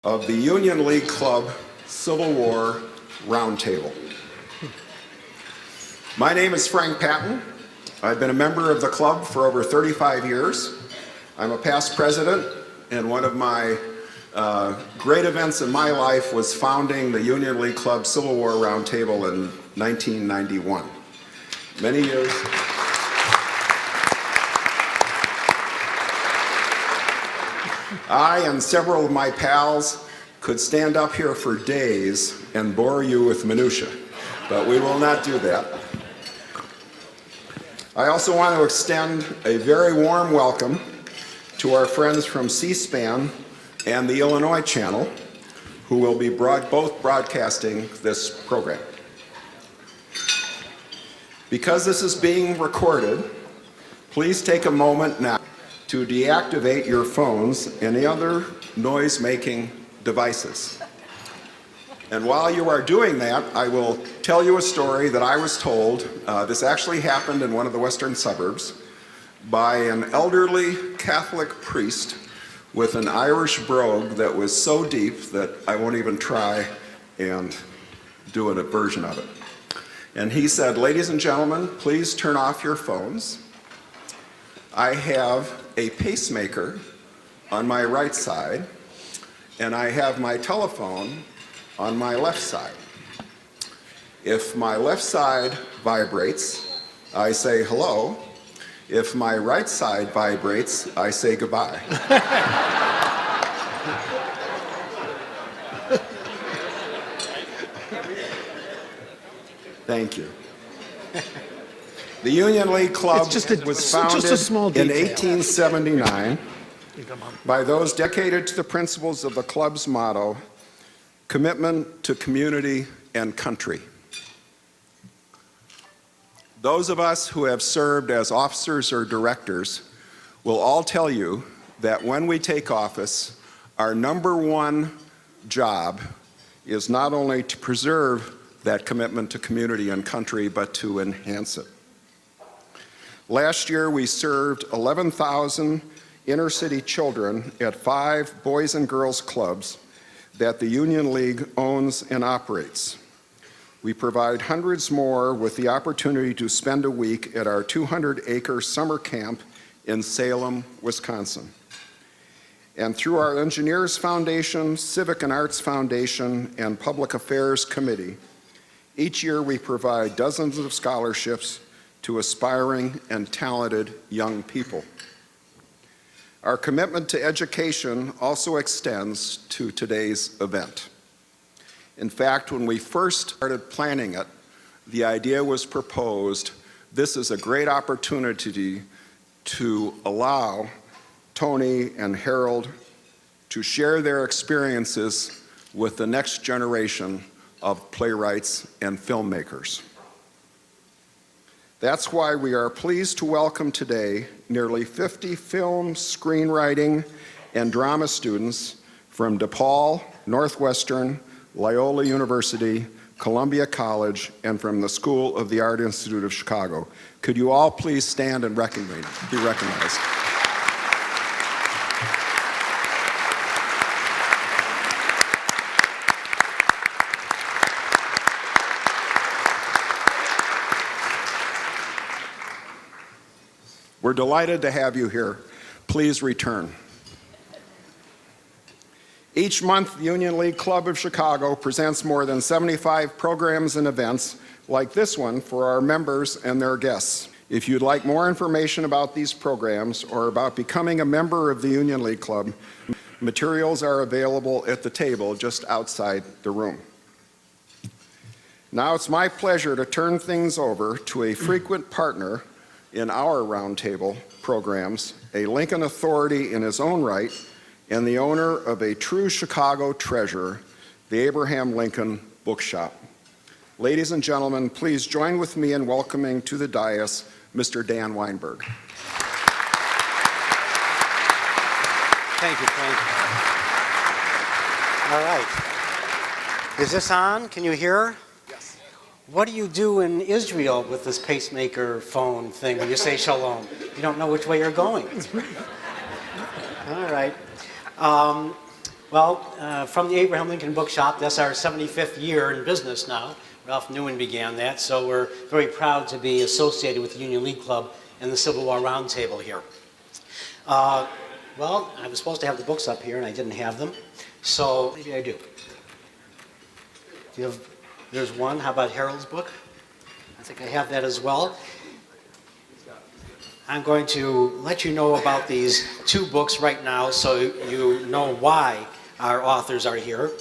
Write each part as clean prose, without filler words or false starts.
of the Union League Club Civil War Roundtable. My name is Frank PATTON. I've been a member of the club for over 35 years. I'm a past president, and one of my great events in my life was founding the Union League Club Civil War Roundtable in 1991. Many years. I and several of my pals could stand up here for days and bore you with minutia, but we will not do that. I also want to extend a very warm welcome to our friends from C-SPAN and the Illinois Channel, who will be both broadcasting this program. Because this is being recorded, please take a moment now to deactivate your phones and any other noise-making devices. And while you are doing that, I will tell you a story that I was told. This actually happened in one of the western suburbs by an elderly Catholic priest with an Irish brogue that was so deep that I won't even try and do a version of it. And he said, "Ladies and gentlemen, please turn off your phones. I have a pacemaker on my right side, and I have my telephone on my left side. If my left side vibrates, I say hello. If my right side vibrates, I say goodbye." Thank you. The Union League Club was founded in 1879 by those dedicated to the principles of the club's motto, commitment to community and country. Those of us who have served as officers or directors will all tell you that when we take office, our number one job is not only to preserve that commitment to community and country, but to enhance it. Last year, we served 11,000 inner-city children at 5 Boys and Girls Clubs that the Union League owns and operates. We provide hundreds more with the opportunity to spend a week at our 200-acre summer camp in Salem, Wisconsin. And through our Engineers Foundation, Civic and Arts Foundation, and Public Affairs Committee, each year we provide dozens of scholarships to aspiring and talented young people. Our commitment to education also extends to today's event. In fact, when we first started planning it, the idea was proposed, this is a great opportunity to allow Tony and Harold to share their experiences with the next generation of playwrights and filmmakers. That's why we are pleased to welcome today nearly 50 film, screenwriting, and drama students from DePaul, Northwestern, Loyola University, Columbia College, and from the School of the Art Institute of Chicago. Could you all please stand and be recognized? We're delighted to have you here. Please return. Each month, the Union League Club of Chicago presents more than 75 programs and events like this one for our members and their guests. If you'd like more information about these programs or about becoming a member of the Union League Club, materials are available at the table just outside the room. Now it's my pleasure to turn things over to a frequent partner in our roundtable programs, a Lincoln authority in his own right, and the owner of a true Chicago treasure, the Abraham Lincoln Bookshop. Ladies and gentlemen, please join with me in welcoming to the dais Mr. Dan Weinberg. Thank you, Frank. All right. Is this on? Can you hear? Yes. What do you do in Israel with this pacemaker phone thing when you say shalom? You don't know which way you're going. All right. From the Abraham Lincoln Bookshop, that's our 75th year in business now. Ralph Newman began that, so we're very proud to be associated with the Union League Club and the Civil War Roundtable here. I was supposed to have the books up here, and I didn't have them, so maybe I do. There's one. How about Harold's book? I think I have that as well. I'm going to let you know about these two books right now so you know why our authors are here.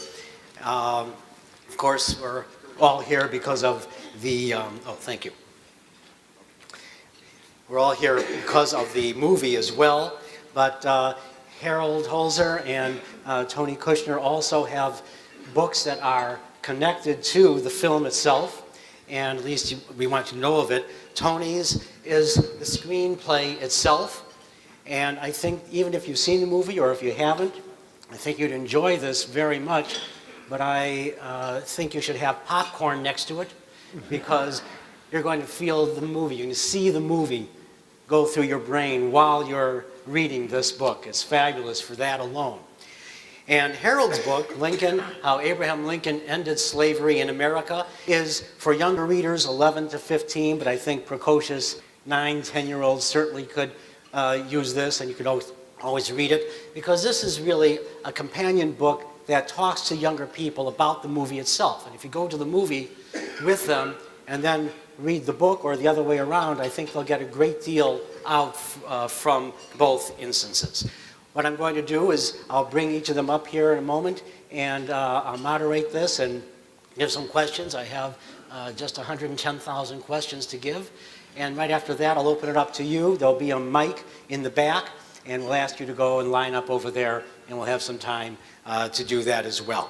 Of course, we're all here because of the, thank you. We're all here because of the movie as well, but Harold Holzer and Tony Kushner also have books that are connected to the film itself, and at least we want you to know of it. Tony's is the screenplay itself, and I think even if you've seen the movie or if you haven't, I think you'd enjoy this very much, but I think you should have popcorn next to it because you're going to feel the movie, you're going to see the movie go through your brain while you're reading this book. It's fabulous for that alone. And Harold's book, Lincoln, How Abraham Lincoln Ended Slavery in America, is for younger readers, 11 to 15, but I think precocious 9, 10-year-olds certainly could use this, and you could always read it, because this is really a companion book that talks to younger people about the movie itself. And if you go to the movie with them and then read the book or the other way around, I think they'll get a great deal out from both instances. What I'm going to do is I'll bring each of them up here in a moment, and I'll moderate this and give some questions. I have just 110,000 questions to give. And right after that, I'll open it up to you. There'll be a mic in the back, and we'll ask you to go and line up over there, and we'll have some time to do that as well.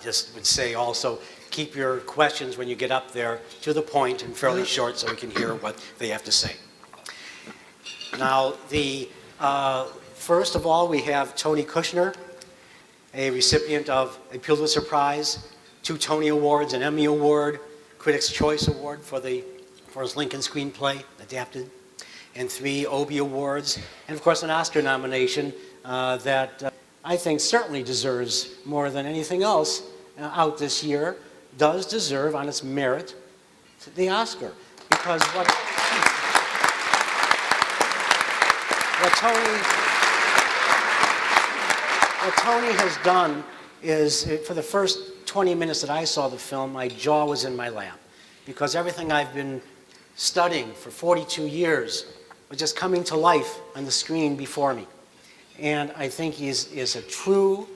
Just would say also, keep your questions when you get up there to the point and fairly short so we can hear what they have to say. Now, first of all, we have Tony Kushner, a recipient of a Pulitzer Prize, 2 Tony Awards, an Emmy Award, Critics' Choice Award for his Lincoln screenplay adapted, and 3 Obie Awards, and of course an Oscar nomination that I think certainly deserves more than anything else out this year, does deserve on its merit the Oscar. Because what Tony has done is, for the first 20 minutes that I saw the film, my jaw was in my lap. Because everything I've been studying for 42 years was just coming to life on the screen before me. And I think he is a true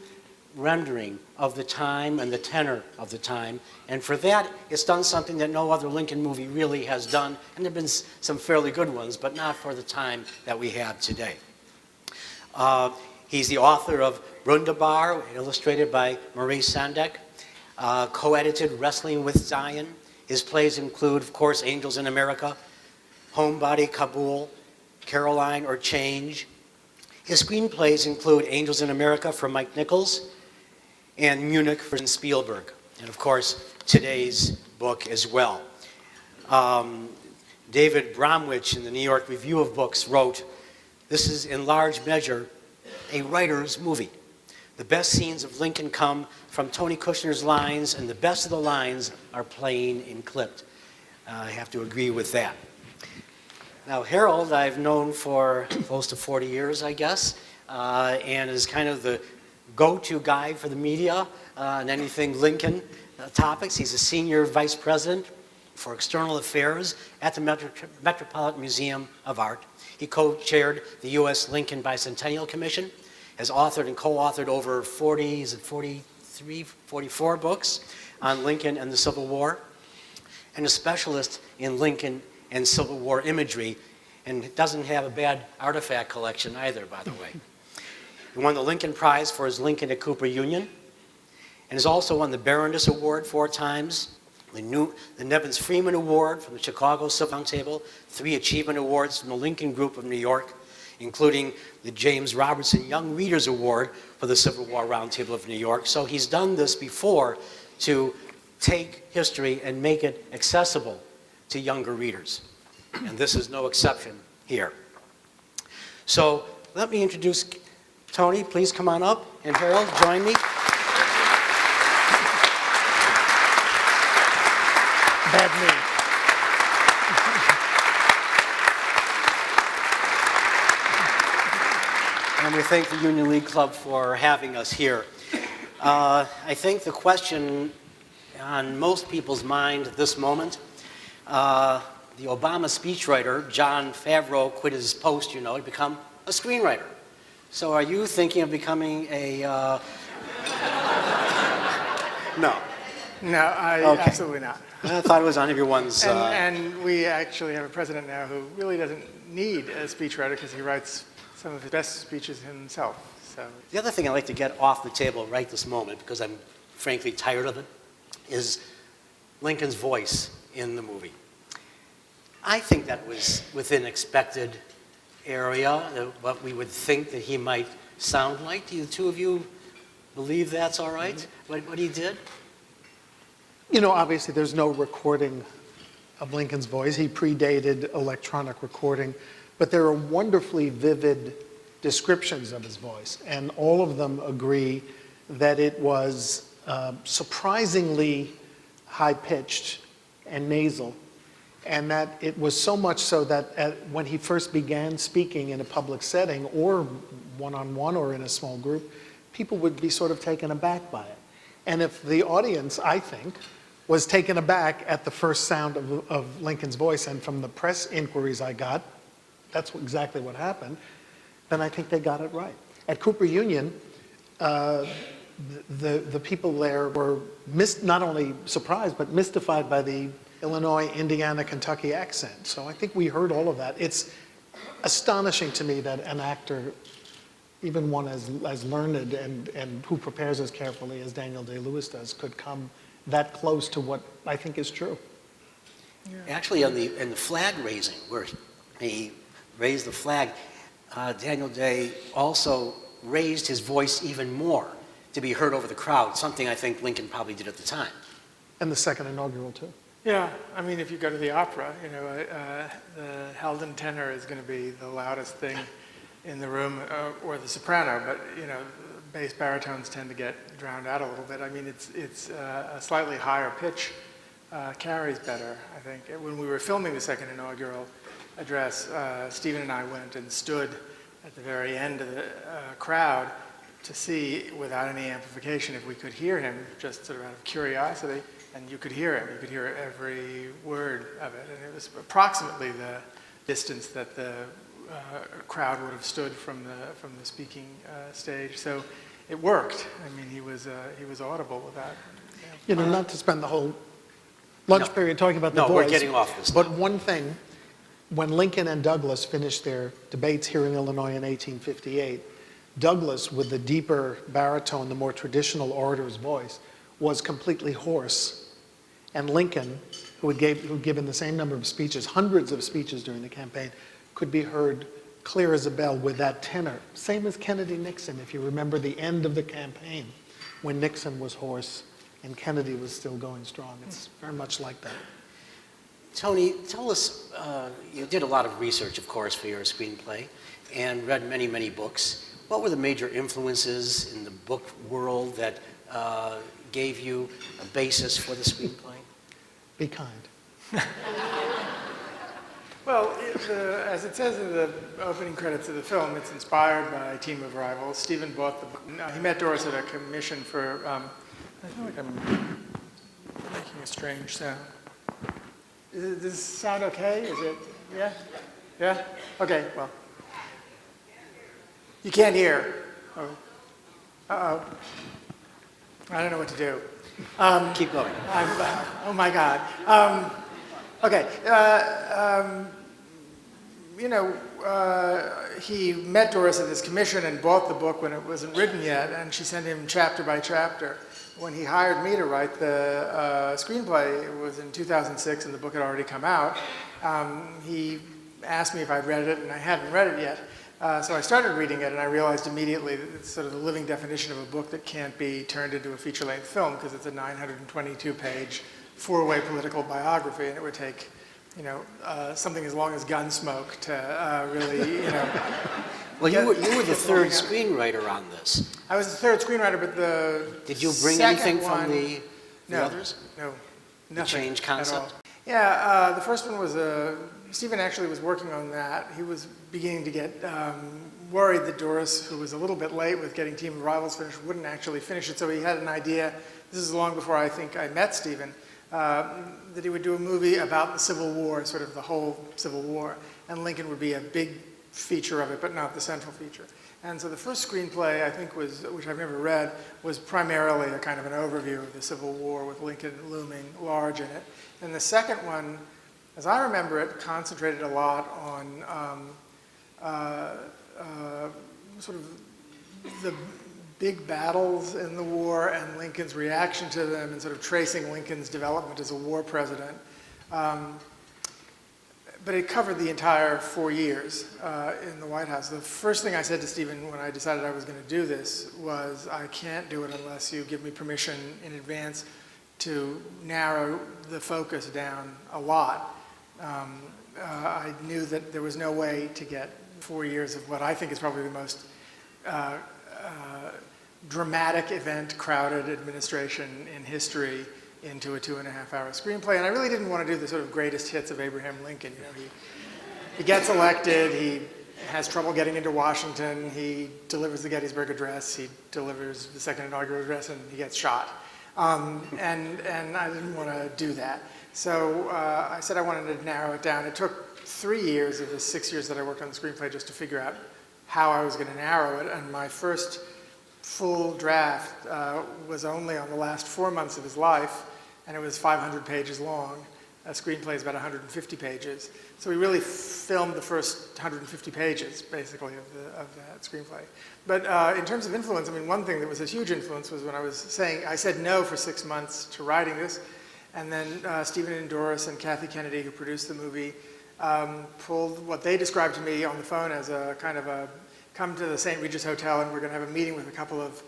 rendering of the time and the tenor of the time. And for that, it's done something that no other Lincoln movie really has done. And there have been some fairly good ones, but not for the time that we have today. He's the author of Roundtable, illustrated by Maurice Sandek, co-edited Wrestling with Zion. His plays include, of course, Angels in America, Homebody, Kabul, Caroline or Change. His screenplays include Angels in America for Mike Nichols and Munich for Spielberg, and of course, today's book as well. David Bromwich in the New York Review of Books wrote, "This is in large measure a writer's movie. The best scenes of Lincoln come from Tony Kushner's lines, and the best of the lines are plain and clipped." I have to agree with that. Now, Harold I've known for close to 40 years, I guess, and is kind of the go-to guy for the media on anything Lincoln topics. He's a senior vice president for external affairs at the Metropolitan Museum of Art. He co-chaired the U.S. Lincoln Bicentennial Commission, has authored and co-authored over 44 books on Lincoln and the Civil War, and a specialist in Lincoln and Civil War imagery, and doesn't have a bad artifact collection either, by the way. He won the Lincoln Prize for his Lincoln at Cooper Union, and has also won the Barroness Award 4 times, the Nevins Freeman Award from the Chicago Civil Roundtable, 3 Achievement Awards from the Lincoln Group of New York, including the James Robertson Young Readers Award for the Civil War Roundtable of New York. So he's done this before to take history and make it accessible to younger readers. And this is no exception here. So let me introduce Tony, please come on up, and Harold, join me. Bad news. And we thank the Union League Club for having us here. I think the question on most people's mind at this moment, the Obama speechwriter, Jon Favreau, quit his post, you know, to become a screenwriter. So are you thinking of becoming a... No. No, Okay. absolutely not. I thought it was on everyone's... And we actually have a president now who really doesn't need a speechwriter because he writes some of his best speeches himself. So The other thing I'd like to get off the table right this moment, because I'm frankly tired of it, is Lincoln's voice in the movie. I think that was within expected area, what we would think that he might sound like. Do the two of you believe that's all right, what he did? You know, obviously, there's no recording of Lincoln's voice. He predated electronic recording, but there are wonderfully vivid descriptions of his voice, and all of them agree that it was surprisingly high-pitched and nasal, and that it was so much so that when he first began speaking in a public setting, or one-on-one or in a small group, people would be sort of taken aback by it. And if the audience, I think, was taken aback at the first sound of Lincoln's voice, and from the press inquiries I got, that's exactly what happened, then I think they got it right. At Cooper Union, the people there were not only surprised, but mystified by the Illinois, Indiana, Kentucky accent. So I think we heard all of that. It's astonishing to me that an actor, even one as learned and who prepares as carefully as Daniel Day-Lewis does, could come that close to what I think is true. Actually, in the flag raising, where he raised the flag, Daniel Day also raised his voice even more to be heard over the crowd, something I think Lincoln probably did at the time. And the second inaugural, too. yeah, I mean, if you go to the opera, you know, the Haldane tenor is going to be the loudest thing in the room, or the soprano, but you know, bass baritones tend to get drowned out a little bit. I mean, it's a slightly higher pitch carries better, I think. When we were filming the second inaugural address, Stephen and I went and stood at the very end of the crowd to see, without any amplification, if we could hear him, just sort of out of curiosity, and you could hear him. You could hear every word of it, and it was approximately the distance that the crowd would have stood from the speaking stage. So it worked. I mean, he was audible without. You know, not to spend the whole lunch period talking about the voice. No, we're getting off this. But one thing, when Lincoln and Douglas finished their debates here in Illinois in 1858, Douglas, with the deeper baritone, the more traditional orator's voice, was completely hoarse. And Lincoln, who had given the same number of speeches, hundreds of speeches during the campaign, could be heard clear as a bell with that tenor. Same as Kennedy Nixon, if you remember the end of the campaign, when Nixon was hoarse and Kennedy was still going strong. It's very much like that. Tony, tell us, you did a lot of research, of course, for your screenplay, and read many, many books. What were the major influences in the book world that gave you a basis for the screenplay? Be kind. Well, as it says in the opening credits of the film, it's inspired by Team of Rivals. Stephen bought the book. He met Doris at a commission for, I feel like I'm making a strange sound. Does this sound okay? Is it, yeah? Yeah? Okay, well. You can't hear. Oh. Uh-oh. I don't know what to do. Keep going. Oh my God. Okay. You know, he met Doris at this commission and bought the book when it wasn't written yet, and she sent him chapter by chapter. When he hired me to write the screenplay, it was in 2006, and the book had already come out. He asked me if I'd read it, and I hadn't read it yet. So I started reading it, and I realized immediately that it's sort of the living definition of a book that can't be turned into a feature-length film, because it's a 922-page, four-way political biography, and it would take, you know, something as long as Gunsmoke to really, you know, Well, you were the get third filming screenwriter on this. I was the third screenwriter, but the Did you bring second anything from one- the No, others? No, nothing change at all. concept? Yeah, the first one was, Stephen actually was working on that. He was beginning to get worried that Doris, who was a little bit late with getting Team of Rivals finished, wouldn't actually finish it. So he had an idea, this is long before I think I met Stephen, that he would do a movie about the Civil War, sort of the whole Civil War, and Lincoln would be a big feature of it, but not the central feature. And so the first screenplay, I think, was, which I've never read, was primarily a kind of an overview of the Civil War with Lincoln looming large in it. And the second one, as I remember it, concentrated a lot on sort of the big battles in the war and Lincoln's reaction to them and sort of tracing Lincoln's development as a war president. But it covered the entire 4 years in the White House. The first thing I said to Stephen when I decided I was going to do this was, I can't do it unless you give me permission in advance to narrow the focus down a lot. I knew that there was no way to get 4 years of what I think is probably the most dramatic event, crowded administration in history into a 2.5-hour screenplay. And I really didn't want to do the sort of greatest hits of Abraham Lincoln. You know, he gets elected, he has trouble getting into Washington, he delivers the Gettysburg Address, he delivers the second inaugural address, and he gets shot. And I didn't want to do that. So I said I wanted to narrow it down. It took 3 years of the 6 years that I worked on the screenplay just to figure out how I was going to narrow it. And my first full draft was only on the last 4 months of his life, and it was 500 pages long. A screenplay is about 150 pages. So we really filmed the first 150 pages, basically, of that screenplay. But in terms of influence, I mean, one thing that was a huge influence was when I said no for 6 months to writing this, and then Stephen and Doris and Kathy Kennedy, who produced the movie, pulled what they described to me on the phone as a kind of a, come to the St. Regis Hotel and we're going to have a meeting with a couple of,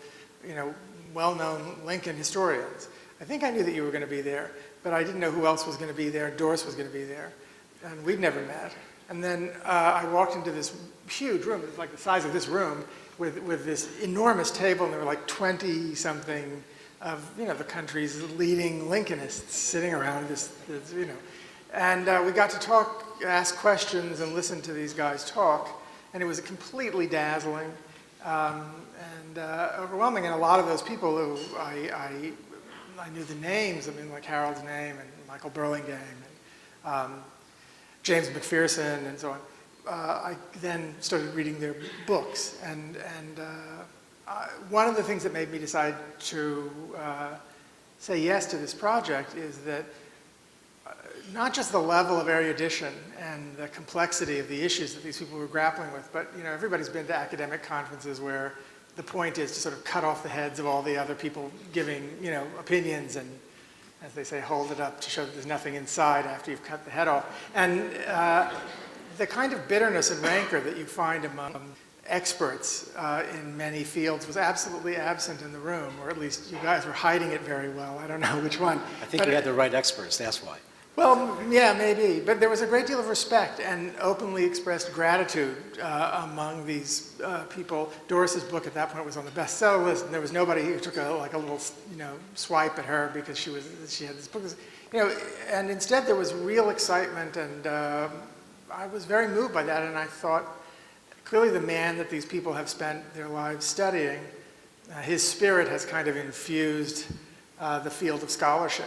you know, well-known Lincoln historians. I think I knew that you were going to be there, but I didn't know who else was going to be there. Doris was going to be there, and we'd never met. And then I walked into this huge room, it was like the size of this room, with this enormous table, and there were like 20-something of, you know, the country's leading Lincolnists sitting around this you know. And we got to talk, ask questions, and listen to these guys talk, and it was completely dazzling and overwhelming. And a lot of those people who I knew the names, I mean, like Harold's name, and Michael Burlingame, and James McPherson, and so on. I then started reading their books, and one of the things that made me decide to say yes to this project is that not just the level of erudition and the complexity of the issues that these people were grappling with, but, you know, everybody's been to academic conferences where the point is to sort of cut off the heads of all the other people giving, you know, opinions and, as they say, hold it up to show that there's nothing inside after you've cut the head off. And the kind of bitterness and rancor that you find among experts in many fields was absolutely absent in the room, or at least you guys were hiding it very well. I don't know which one. I think you had the right experts, that's why. Well, yeah, maybe. But there was a great deal of respect and openly expressed gratitude among these people. Doris's book at that point was on the bestseller list, and there was nobody who took a little, you know, swipe at her because she had this book. You know, and instead there was real excitement, and I was very moved by that. And I thought, clearly the man that these people have spent their lives studying, his spirit has kind of infused the field of scholarship.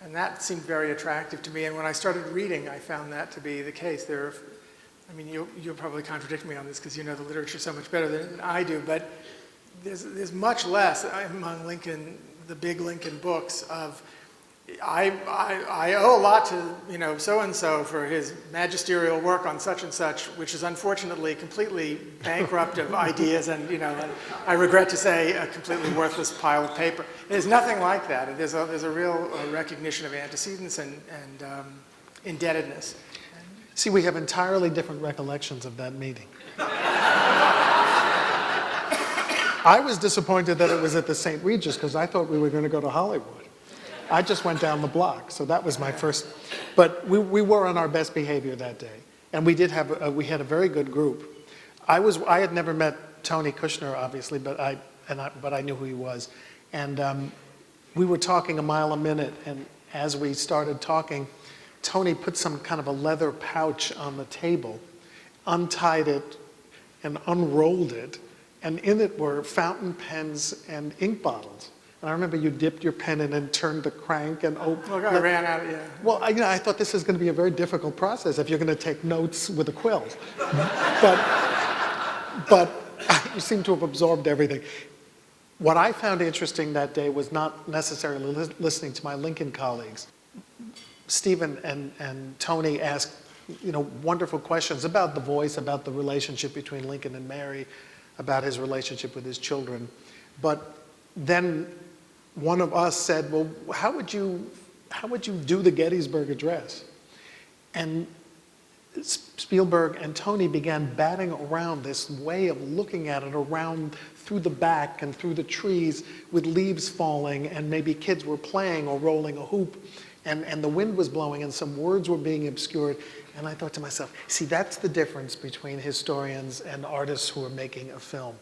And that seemed very attractive to me. And when I started reading, I found that to be the case. I mean, you'll probably contradict me on this because you know the literature so much better than I do, but there's much less among Lincoln, the big Lincoln books of, I owe a lot to, you know, so-and-so for his magisterial work on such and such, which is unfortunately completely bankrupt of ideas and, you know, I regret to say, a completely worthless pile of paper. There's nothing like that. There's a real recognition of antecedents and indebtedness. See, we have entirely different recollections of that meeting. I was disappointed that it was at the St. Regis because I thought we were going to go to Hollywood. I just went down the block, so that was my first. But we were on our best behavior that day, and we did have we had a very good group. I had never met Tony Kushner, obviously, but I knew who he was. And we were talking a mile a minute, and as we started talking, Tony put some kind of a leather pouch on the table, untied it, and unrolled it, and in it were fountain pens and ink bottles. And I remember you dipped your pen in and turned the crank and opened. Look, I ran out, yeah. Well, I thought this is going to be a very difficult process if you're going to take notes with a quill. But you seem to have absorbed everything. What I found interesting that day was not necessarily listening to my Lincoln colleagues. Stephen and Tony asked, wonderful questions about the voice, about the relationship between Lincoln and Mary, about his relationship with his children. But then one of us said, well, how would you do the Gettysburg Address? And Spielberg and Tony began batting around this way of looking at it around through the back and through the trees with leaves falling, and maybe kids were playing or rolling a hoop, and the wind was blowing and some words were being obscured. And I thought to myself, see, that's the difference between historians and artists who are making a film.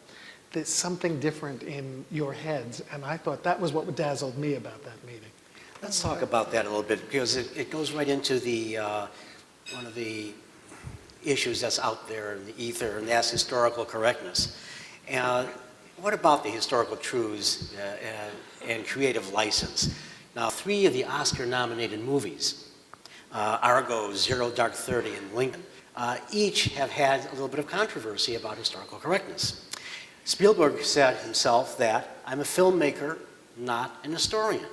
There's something different in your heads, and I thought that was what dazzled me about that meeting. Let's talk about that a little bit, because it goes right into the one of the issues that's out there in the ether, and that's historical correctness. What about the historical truths and creative license? Now, 3 of the Oscar-nominated movies, Argo, Zero Dark 30, and Lincoln, each have had a little bit of controversy about historical correctness. Spielberg said himself that, I'm a filmmaker, not an historian.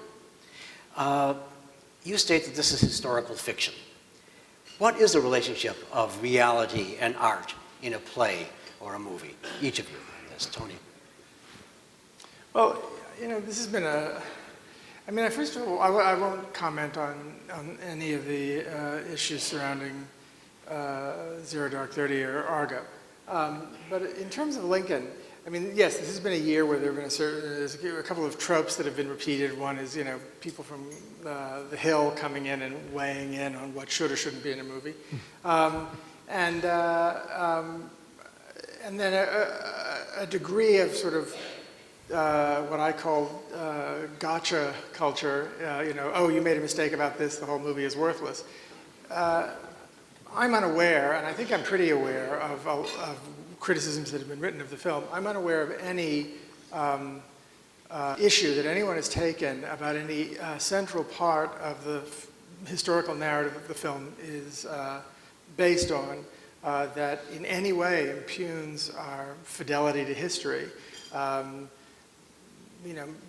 You state that this is historical fiction. What is the relationship of reality and art in a play or a movie? Each of you. Yes, Tony. Well, this has been first of all, I won't comment on any of the issues surrounding Zero Dark 30 or Argo. But in terms of Lincoln, yes, this has been a year where there's a couple of tropes that have been repeated. One is, people from the Hill coming in and weighing in on what should or shouldn't be in a movie. And then a degree of sort of what I call gotcha culture, oh, you made a mistake about this, the whole movie is worthless. I'm unaware, and I think I'm pretty aware of criticisms that have been written of the film. I'm unaware of any issue that anyone has taken about any central part of the historical narrative of the film is based on that in any way impugns our fidelity to history.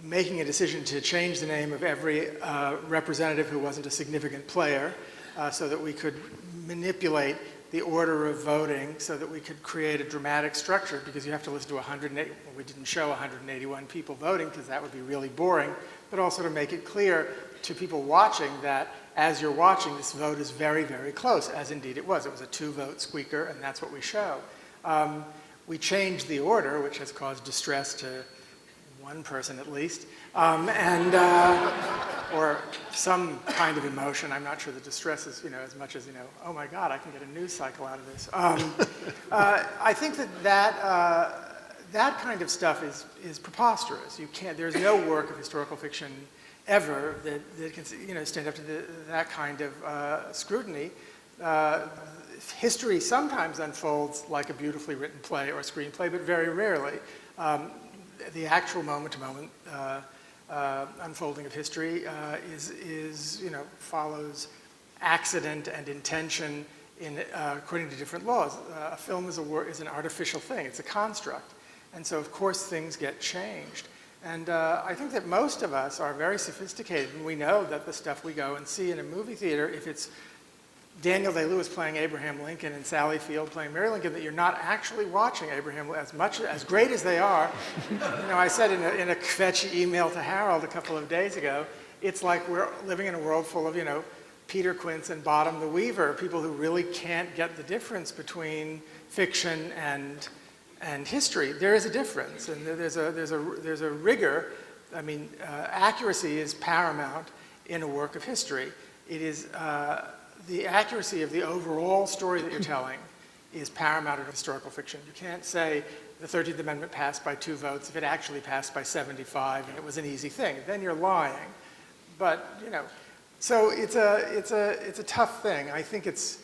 Making a decision to change the name of every representative who wasn't a significant player so that we could manipulate the order of voting so that we could create a dramatic structure, because you have to listen to 108, well, we didn't show 181 people voting because that would be really boring, but also to make it clear to people watching that as you're watching, this vote is very, very close, as indeed it was. It was a 2-vote squeaker, and that's what we show. We changed the order, which has caused distress to one person at least, or some kind of emotion. I'm not sure the distress is, as much as, oh my God, I can get a news cycle out of this. I think that kind of stuff is preposterous. There's no work of historical fiction ever that can, stand up to that kind of scrutiny. History sometimes unfolds like a beautifully written play or screenplay, but very rarely. The actual moment-to-moment unfolding of history follows accident and intention according to different laws. A film is an artificial thing. It's a construct. And so, of course, things get changed. And I think that most of us are very sophisticated, and we know that the stuff we go and see in a movie theater, if it's Daniel Day-Lewis playing Abraham Lincoln and Sally Field playing Mary Lincoln, that you're not actually watching Abraham as great as they are. I said in a kvetchy email to Harold a couple of days ago, it's like we're living in a world full of, Peter Quince and Bottom the Weaver, people who really can't get the difference between fiction and history. There is a difference, and there's a rigor. Accuracy is paramount in a work of history. It is the accuracy of the overall story that you're telling is paramount in historical fiction. You can't say the 13th Amendment passed by 2 votes if it actually passed by 75 and it was an easy thing. Then you're lying. But, you know, so it's a tough thing. I think it's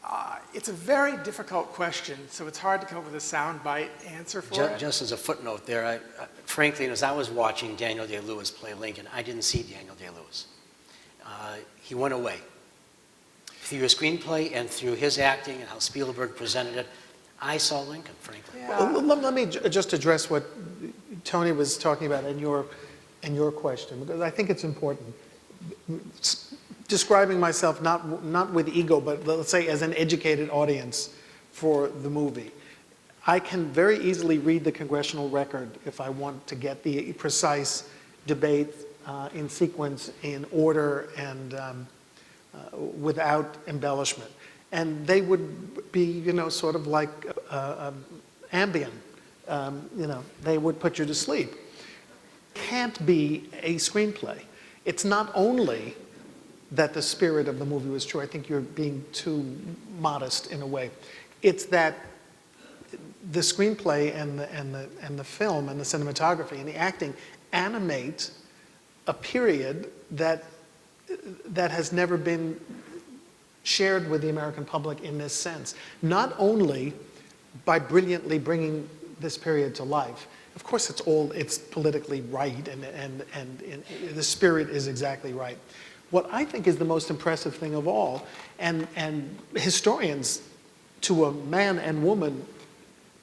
a very difficult question, so it's hard to come up with a soundbite answer for it. Just as a footnote there, frankly, as I was watching Daniel Day-Lewis play Lincoln, I didn't see Daniel Day-Lewis. He went away. Through your screenplay and through his acting and how Spielberg presented it, I saw Lincoln, frankly. Yeah. Well, let me just address what Tony was talking about in your question, because I think it's important. Describing myself not with ego, but let's say as an educated audience for the movie. I can very easily read the congressional record if I want to get the precise debate in sequence, in order, and without embellishment. And they would be, you know, sort of like Ambien. You know, they would put you to sleep. Can't be a screenplay. It's not only that the spirit of the movie was true. I think you're being too modest in a way. It's that the screenplay and the film and the cinematography and the acting animate a period that has never been shared with the American public in this sense. Not only by brilliantly bringing this period to life. Of course, it's politically right, and the spirit is exactly right. What I think is the most impressive thing of all, and historians, to a man and woman,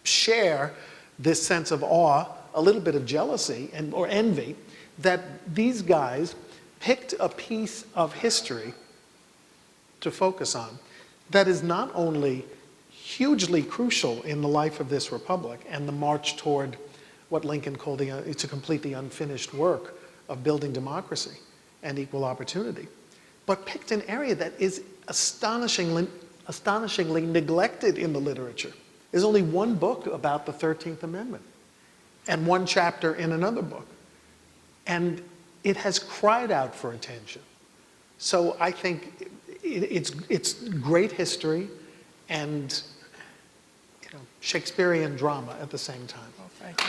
share this sense of awe, a little bit of jealousy or envy, that these guys picked a piece of history to focus on that is not only hugely crucial in the life of this republic and the march toward what Lincoln called to complete the unfinished work of building democracy and equal opportunity, but picked an area that is astonishingly neglected in the literature. There's only one book about the 13th Amendment and one chapter in another book. And it has cried out for attention. So I think it's great history and, you know, Shakespearean drama at the same time. Well, thank you.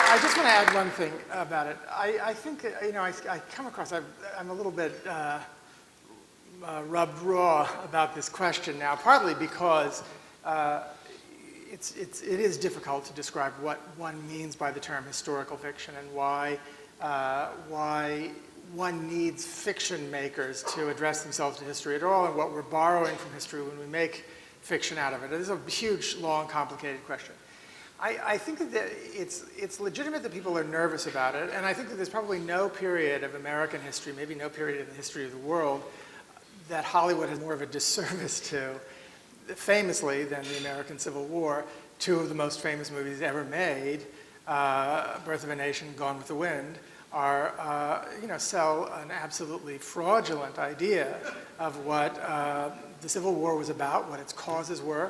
I just want to add one thing about it. I think, you know, I come across, I'm a little bit rubbed raw about this question now, partly because it is difficult to describe what one means by the term historical fiction and why one needs fiction makers to address themselves to history at all, and what we're borrowing from history when we make fiction out of it. It is a huge, long, complicated question. I think that it's legitimate that people are nervous about it, and I think that there's probably no period of American history, maybe no period in the history of the world, that Hollywood has more of a disservice to, famously, than the American Civil War. 2 of the most famous movies ever made, Birth of a Nation, Gone with the Wind, are, you know, sell an absolutely fraudulent idea of what the Civil War was about, what its causes were,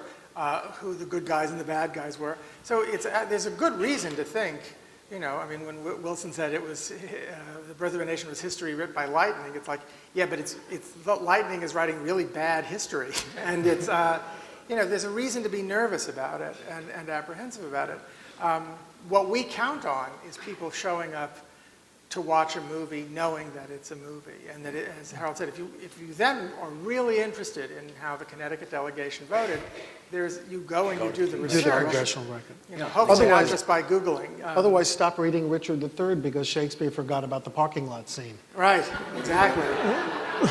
who the good guys and the bad guys were. So there's a good reason to think, you know, I mean, when Wilson said it was, the Birth of a Nation was history written by lightning, it's like, yeah, but it's lightning is writing really bad history. And it's, you know, there's a reason to be nervous about it and apprehensive about it. What we count on is people showing up to watch a movie knowing that it's a movie. And that, as Harold said, if you then are really interested in how the Connecticut delegation voted, you go and you do the research. Do the congressional record. You know, hopefully not just by Googling. Otherwise, stop reading Richard III because Shakespeare forgot about the parking lot scene. Right, exactly.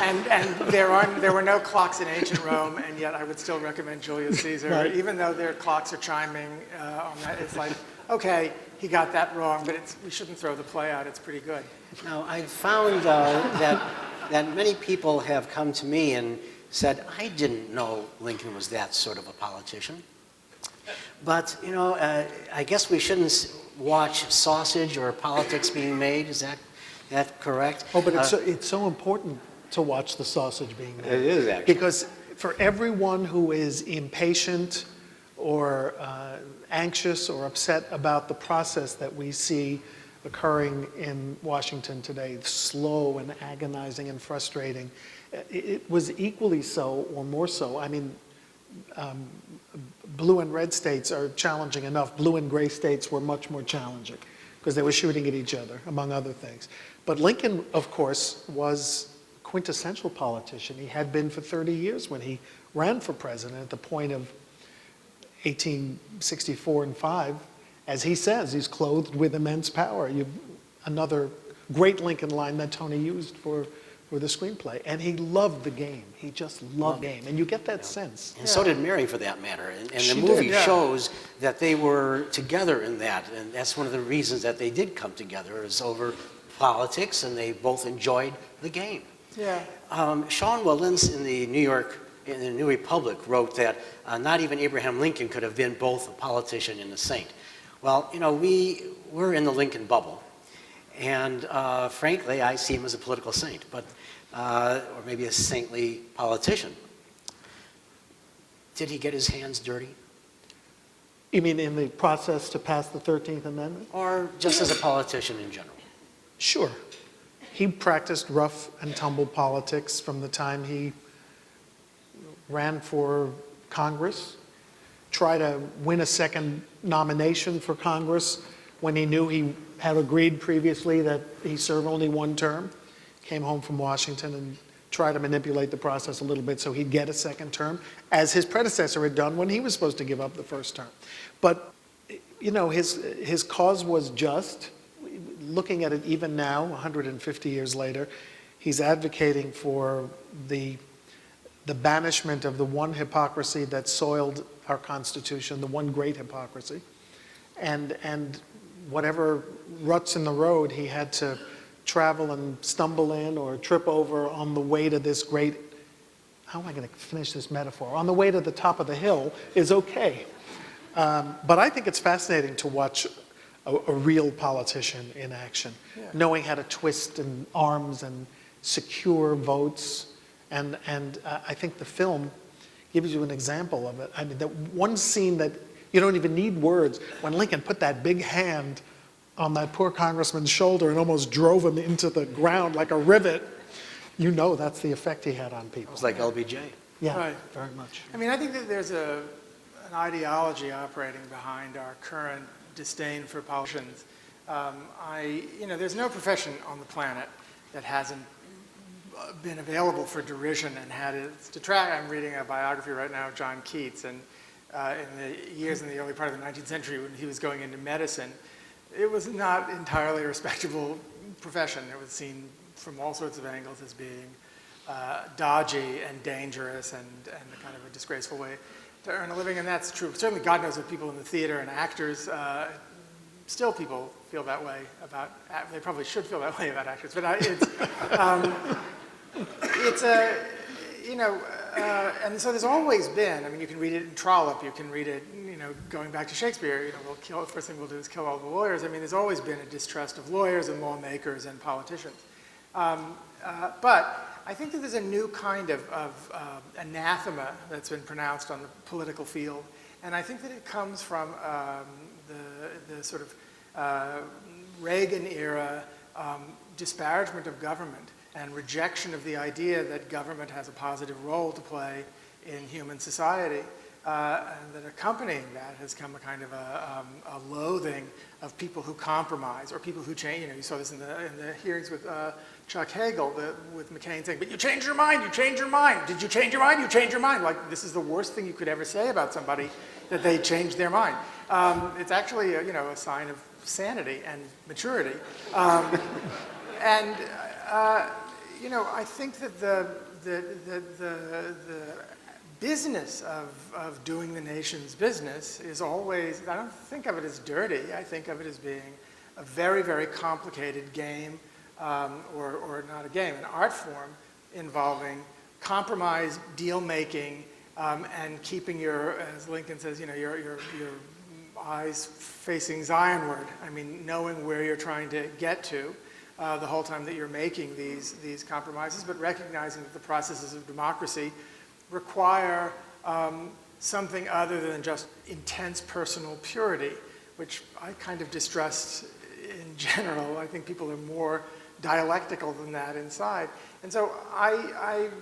And there were no clocks in ancient Rome, and yet I would still recommend Julius Caesar, Right. even though their clocks are chiming on that. It's like, okay, he got that wrong, but we shouldn't throw the play out. It's pretty good. Now, I've found that many people have come to me and said, I didn't know Lincoln was that sort of a politician. But, you know, I guess we shouldn't watch sausage or politics being made. Is that correct? Oh, but it's so important to watch the sausage being made. It is, actually. Because for everyone who is impatient or anxious or upset about the process that we see occurring in Washington today, slow and agonizing and frustrating, it was equally so or more so. I mean, blue and red states are challenging enough. Blue and gray states were much more challenging because they were shooting at each other, among other things. But Lincoln, of course, was a quintessential politician. He had been for 30 years when he ran for president at the point of 1864 and 5. As he says, he's clothed with immense power. Another great Lincoln line that Tony used for the screenplay. And he loved the game. He just loved the game. And you get that sense. And so did Mary, for that matter. And the She movie did, yeah. shows that they were together in that. And that's one of the reasons that they did come together, is over politics, and they both enjoyed the game. Yeah. Sean Willens in the New Republic wrote that not even Abraham Lincoln could have been both a politician and a saint. Well, you know, we're in the Lincoln bubble. And frankly, I see him as a political saint, but or maybe a saintly politician. Did he get his hands dirty? You mean in the process to pass the 13th Amendment? Or just as a politician in general? Sure. He practiced rough and tumble politics from the time he ran for Congress, tried to win a second nomination for Congress when he knew he had agreed previously that he serve only one term, came home from Washington and tried to manipulate the process a little bit so he'd get a second term, as his predecessor had done when he was supposed to give up the first term. But, you know, his cause was just. Looking at it even now, 150 years later, he's advocating for the banishment of the one hypocrisy that soiled our Constitution, the one great hypocrisy. And whatever ruts in the road he had to travel and stumble in or trip over on the way to this great, how am I going to finish this metaphor? On the way to the top of the hill is okay. But I think it's fascinating to watch a real politician in action, knowing how to twist and arms and secure votes. And I think the film gives you an example of it. I mean, that one scene that you don't even need words, when Lincoln put that big hand on that poor congressman's shoulder and almost drove him into the ground like a rivet, you know that's the effect he had on people. It was like LBJ. Yeah, Right. very much. I mean, I think that there's an ideology operating behind our current disdain for politicians. There's no profession on the planet that hasn't been available for derision and had its detract. I'm reading a biography right now of John Keats, and in the years in the early part of the 19th century when he was going into medicine, it was not entirely a respectable profession. It was seen from all sorts of angles as being dodgy and dangerous and kind of a disgraceful way to earn a living, and that's true. Certainly, God knows that people in the theater and actors, still people feel that way about, they probably should feel that way about actors, but and so there's always been, I mean, you can read it in Trollope, you can read it, going back to Shakespeare, the first thing we'll do is kill all the lawyers. I mean, there's always been a distrust of lawyers and lawmakers and politicians. But I think that there's a new kind of anathema that's been pronounced on the political field, and I think that it comes from the sort of Reagan-era disparagement of government and rejection of the idea that government has a positive role to play in human society. And that accompanying that has come a kind of a loathing of people who compromise or people who change. You saw this in the hearings with Chuck Hagel, with McCain saying, "But you changed your mind, you changed your mind. Did you change your mind? You changed your mind." Like, this is the worst thing you could ever say about somebody, that they changed their mind. It's actually a sign of sanity and maturity. I think that the business of doing the nation's business is always, I don't think of it as dirty, I think of it as being a very, very complicated game, or not a game, an art form involving compromise, deal making, and keeping your, as Lincoln says, your eyes facing Zionward. I mean, knowing where you're trying to get to the whole time that you're making these compromises, but recognizing that the processes of democracy require something other than just intense personal purity, which I kind of distrust in general. I think people are more dialectical than that inside. And so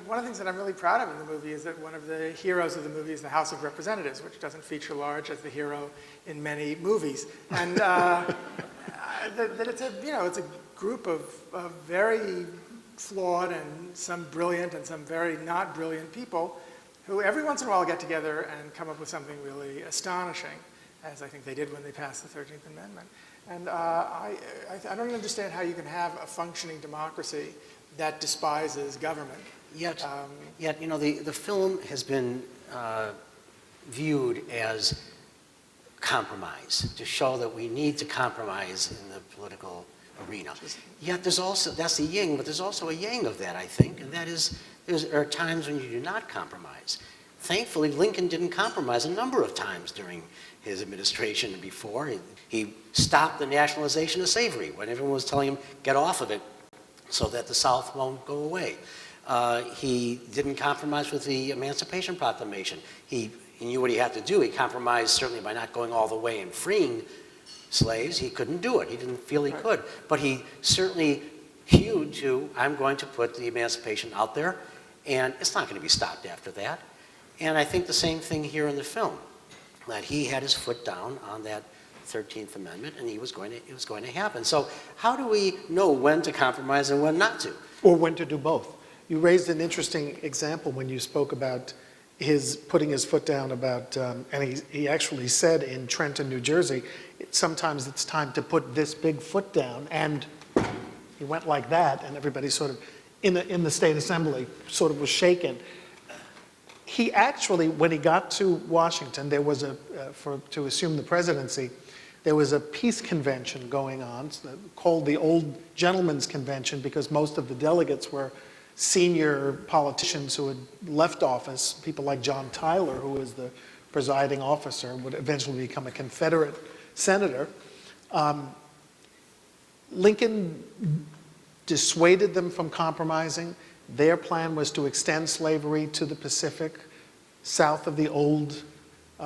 one of the things that I'm really proud of in the movie is that one of the heroes of the movie is the House of Representatives, which doesn't feature Large as the hero in many movies. And that it's a group of very flawed and some brilliant and some very not brilliant people who every once in a while get together and come up with something really astonishing, as I think they did when they passed the 13th Amendment. And I don't understand how you can have a functioning democracy that despises government. Yet, you know, the film has been viewed as compromise, to show that we need to compromise in the political arena. Yet there's also, that's the yin, but there's also a yang of that, I think, and that is there are times when you do not compromise. Thankfully, Lincoln didn't compromise a number of times during his administration and before. He stopped the nationalization of slavery when everyone was telling him, get off of it so that the South won't go away. He didn't compromise with the Emancipation Proclamation. He knew what he had to do. He compromised certainly by not going all the way and freeing slaves. He couldn't do it. He didn't feel he could. But he certainly hewed to, I'm going to put the emancipation out there, and it's not going to be stopped after that. And I think the same thing here in the film, that he had his foot down on that 13th Amendment, and it was going to happen. So how do we know when to compromise and when not to? Or when to do both. You raised an interesting example when you spoke about his putting his foot down about, and he actually said in Trenton, New Jersey, sometimes it's time to put this big foot down, and he went like that, and everybody sort of, in the state assembly, sort of was shaken. He actually, when he got to Washington, there was to assume the presidency, there was a peace convention going on called the Old Gentlemen's Convention, because most of the delegates were senior politicians who had left office, people like John Tyler, who was the presiding officer, would eventually become a Confederate senator. Lincoln dissuaded them from compromising. Their plan was to extend slavery to the Pacific, south of the old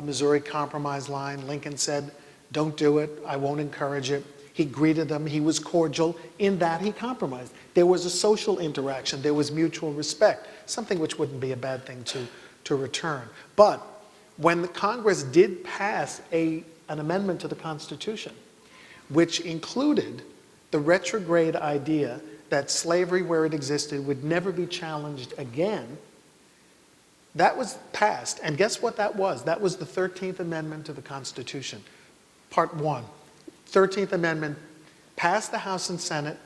Missouri Compromise line. Lincoln said, don't do it, I won't encourage it. He greeted them, he was cordial, in that he compromised. There was a social interaction, there was mutual respect, something which wouldn't be a bad thing to return. But when the Congress did pass an amendment to the Constitution, which included the retrograde idea that slavery where it existed would never be challenged again, that was passed. And guess what that was? That was the 13th Amendment to the Constitution, Part 1. 13th Amendment passed the House and Senate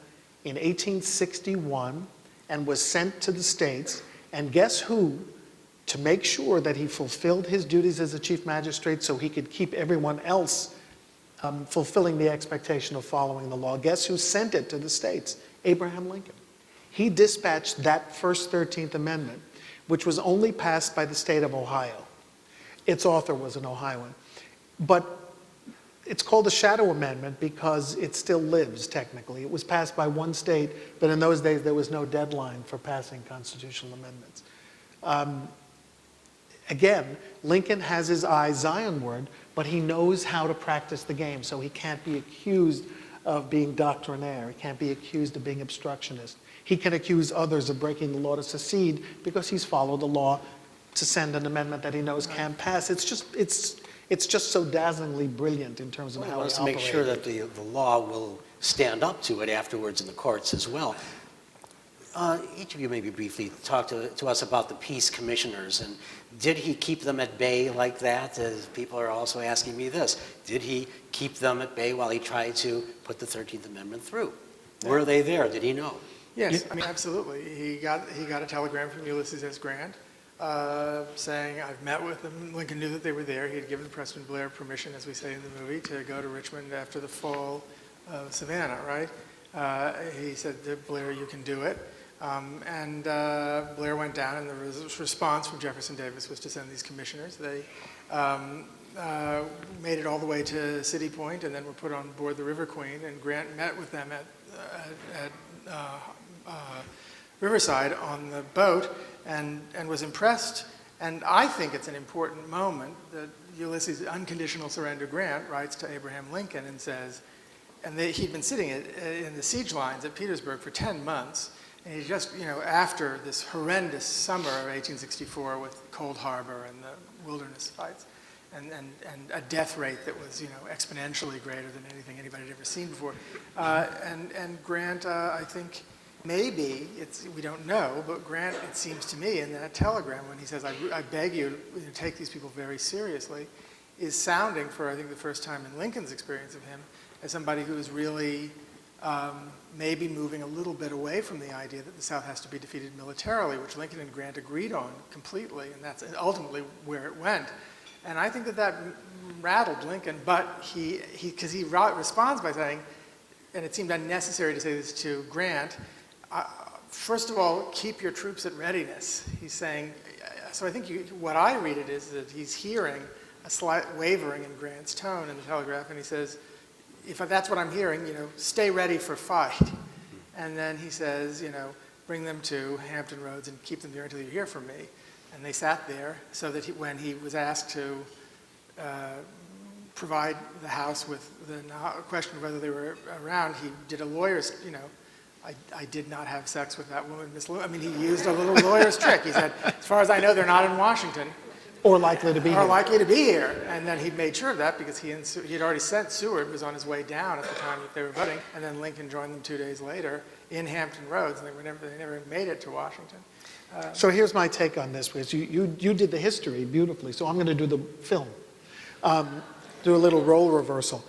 in 1861 and was sent to the states. And guess who, to make sure that he fulfilled his duties as a chief magistrate so he could keep everyone else fulfilling the expectation of following the law, guess who sent it to the states? Abraham Lincoln. He dispatched that first 13th Amendment, which was only passed by the state of Ohio. Its author was an Ohioan. But it's called a shadow amendment because it still lives, technically. It was passed by one state, but in those days there was no deadline for passing constitutional amendments. Again, Lincoln has his eye Zionward, but he knows how to practice the game, so he can't be accused of being doctrinaire. He can't be accused of being obstructionist. He can accuse others of breaking the law to secede because he's followed the law to send an amendment that he knows can't pass. It's just so dazzlingly brilliant in terms of how he wants to make sure that the law will stand up to it afterwards in the courts as well. Each of you maybe briefly talk to us about the peace commissioners, and did he keep them at bay like that? As people are also asking me this. Did he keep them at bay while he tried to put the 13th Amendment through? Were they there? Did he know? Yes, I mean, absolutely. He got a telegram from Ulysses S. Grant saying, I've met with them. Lincoln knew that they were there. He had given Preston Blair permission, as we say in the movie, to go to Richmond after the fall of Savannah, right? He said to Blair, you can do it. And Blair went down, and the response from Jefferson Davis was to send these commissioners. They made it all the way to City Point and then were put on board the River Queen, and Grant met with them at Riverside on the boat and was impressed. And I think it's an important moment that Ulysses' unconditional surrender Grant writes to Abraham Lincoln and says, he'd been sitting in the siege lines at Petersburg for 10 months, and he just, after this horrendous summer of 1864 with Cold Harbor and the wilderness fights, and a death rate that was, exponentially greater than anything anybody had ever seen before. And Grant, I think, maybe, we don't know, but Grant, it seems to me, in that telegram when he says, I beg you to take these people very seriously, is sounding for, I think, the first time in Lincoln's experience of him, as somebody who is really maybe moving a little bit away from the idea that the South has to be defeated militarily, which Lincoln and Grant agreed on completely, and that's ultimately where it went. And I think that rattled Lincoln, but because he responds by saying, and it seemed unnecessary to say this to Grant, first of all, keep your troops at readiness. He's saying, so I think what I read it is that he's hearing a slight wavering in Grant's tone in the telegraph, and he says, if that's what I'm hearing, stay ready for fight. And then he says, bring them to Hampton Roads and keep them there until you hear from me. And they sat there so that when he was asked to provide the House with the question of whether they were around, he did a lawyer's, I did not have sex with that woman, Miss Lewis. I mean, he used a little lawyer's trick. He said, as far as I know, they're not in Washington. Or likely to be here. Or likely to be here. And then he made sure of that because he had already sent Seward, was on his way down at the time that they were voting, and then Lincoln joined them 2 days later in Hampton Roads, and they never made it to Washington. So here's my take on this, because you did the history beautifully, so I'm going to do the film. Do a little role reversal.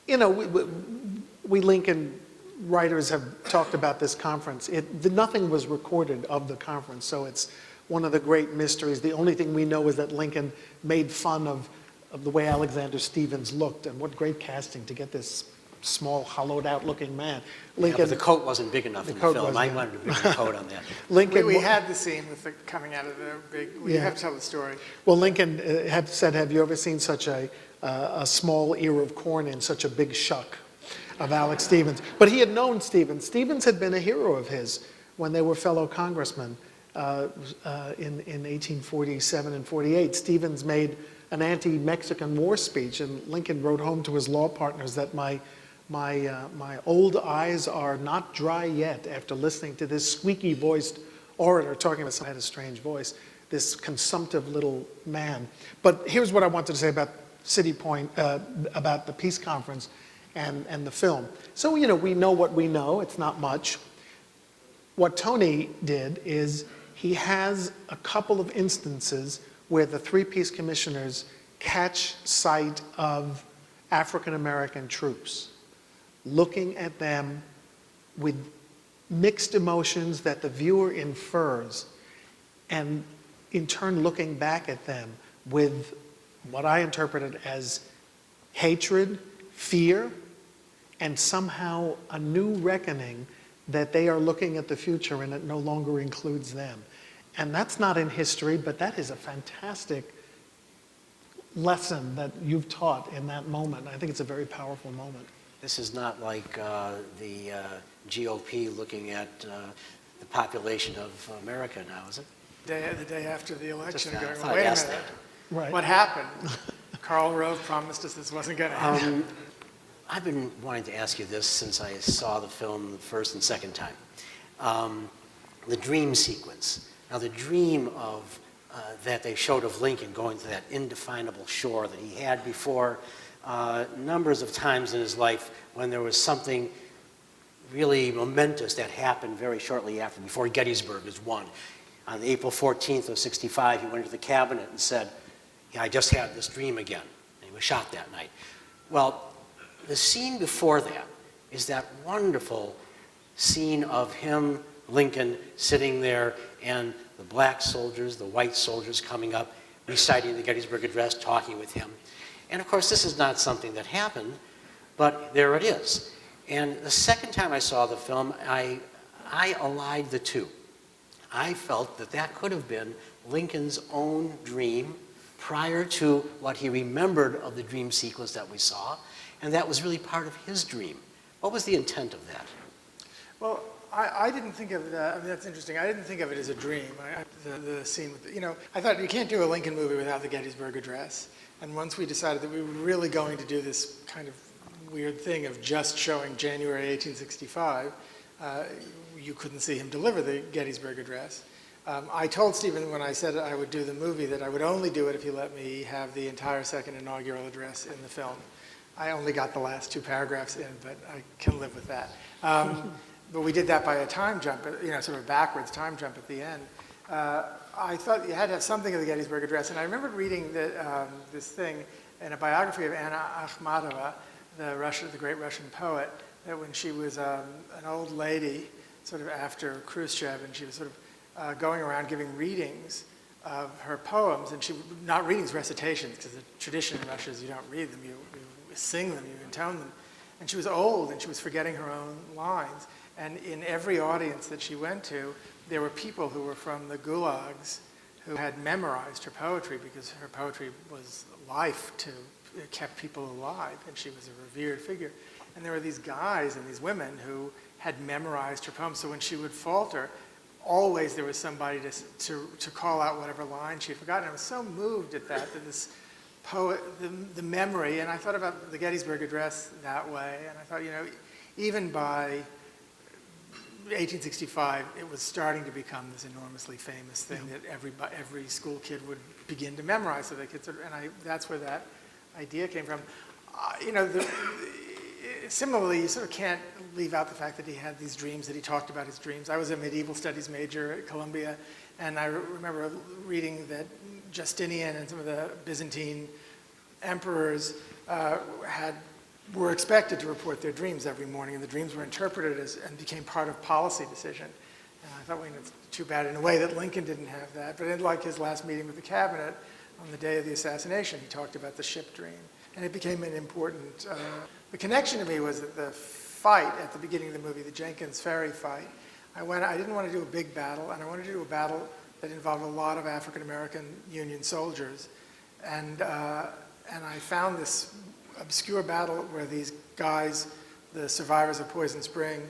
We Lincoln writers have talked about this conference. Nothing was recorded of the conference, so it's one of the great mysteries. The only thing we know is that Lincoln made fun of the way Alexander Stephens looked, and what great casting to get this small, hollowed-out looking man. Lincoln, but the coat wasn't big enough in the film. I wanted a bigger coat on that. Lincoln, We had the scene with the coming out of the big, we have to tell the story. Well, Lincoln said, have you ever seen such a small ear of corn in such a big shuck of Alex Stephens? But he had known Stephens. Stephens had been a hero of his when they were fellow congressmen in 1847 and 48. Stephens made an anti-Mexican war speech, and Lincoln wrote home to his law partners that my old eyes are not dry yet after listening to this squeaky-voiced orator talking about someone had a strange voice, this consumptive little man. But here's what I wanted to say about City Point, about the peace conference and the film. So, we know what we know. It's not much. What Tony did is he has a couple of instances where the three peace commissioners catch sight of African American troops, looking at them with mixed emotions that the viewer infers, and in turn looking back at them with what I interpreted as hatred, fear, and somehow a new reckoning that they are looking at the future and it no longer includes them. And that's not in history, but that is a fantastic lesson that you've taught in that moment. I think it's a very powerful moment. This is not like the GOP looking at the population of America now, is it? The day after the election, Just, going, thought I'd wait a ask minute, that. Right. what happened? Karl Rove promised us this wasn't going to happen. I've been wanting to ask you this since I saw the film the first and second time. The dream sequence. Now, the dream of that they showed of Lincoln going to that indefinable shore that he had before numbers of times in his life when there was something really momentous that happened very shortly after, before Gettysburg was won. On April 14th of 65, he went to the cabinet and said, yeah, I just had this dream again. And he was shot that night. Well, the scene before that is that wonderful scene of him, Lincoln, sitting there, and the black soldiers, the white soldiers coming up, reciting the Gettysburg Address, talking with him. And of course, this is not something that happened, but there it is. And the second time I saw the film, I allied the two. I felt that that could have been Lincoln's own dream prior to what he remembered of the dream sequence that we saw, and that was really part of his dream. What was the intent of that? Well, I didn't think of that. I mean, that's interesting. I didn't think of it as a dream. The scene with, I thought you can't do a Lincoln movie without the Gettysburg Address. And once we decided that we were really going to do this kind of weird thing of just showing January 1865. You couldn't see him deliver the Gettysburg Address. I told Stephen when I said I would do the movie that I would only do it if he let me have the entire second inaugural address in the film. I only got the last 2 paragraphs in, but I can live with that. But we did that by a time jump, sort of backwards time jump at the end. I thought you had to have something of the Gettysburg Address, and I remember reading this thing in a biography of Anna Akhmatova, the great Russian poet, that when she was an old lady, sort of after Khrushchev, and she was sort of going around giving readings of her poems, and not readings, recitations, because the tradition in Russia is you don't read them, you sing them, you intone them. And she was old, and she was forgetting her own lines. And in every audience that she went to, there were people who were from the gulags who had memorized her poetry because her poetry was life it kept people alive, and she was a revered figure. And there were these guys and these women who had memorized her poems, so when she would falter, always there was somebody to call out whatever line she had forgotten. I was so moved at that this poet, the memory, and I thought about the Gettysburg Address that way, and I thought, even by 1865, it was starting to become this enormously famous thing that every school kid would begin to memorize, so they could that's where that idea came from. Similarly, you sort of can't leave out the fact that he had these dreams, that he talked about his dreams. I was a medieval studies major at Columbia, and I remember reading that Justinian and some of the Byzantine emperors were expected to report their dreams every morning, and the dreams were interpreted and became part of policy decision. And I thought, well, it's too bad in a way that Lincoln didn't have that. But in like his last meeting with the cabinet on the day of the assassination, he talked about the ship dream. And it became an important, the connection to me was that the fight at the beginning of the movie, the Jenkins Ferry fight, I didn't want to do a big battle, and I wanted to do a battle that involved a lot of African-American Union soldiers. And I found this obscure battle where these guys, the survivors of Poison Spring,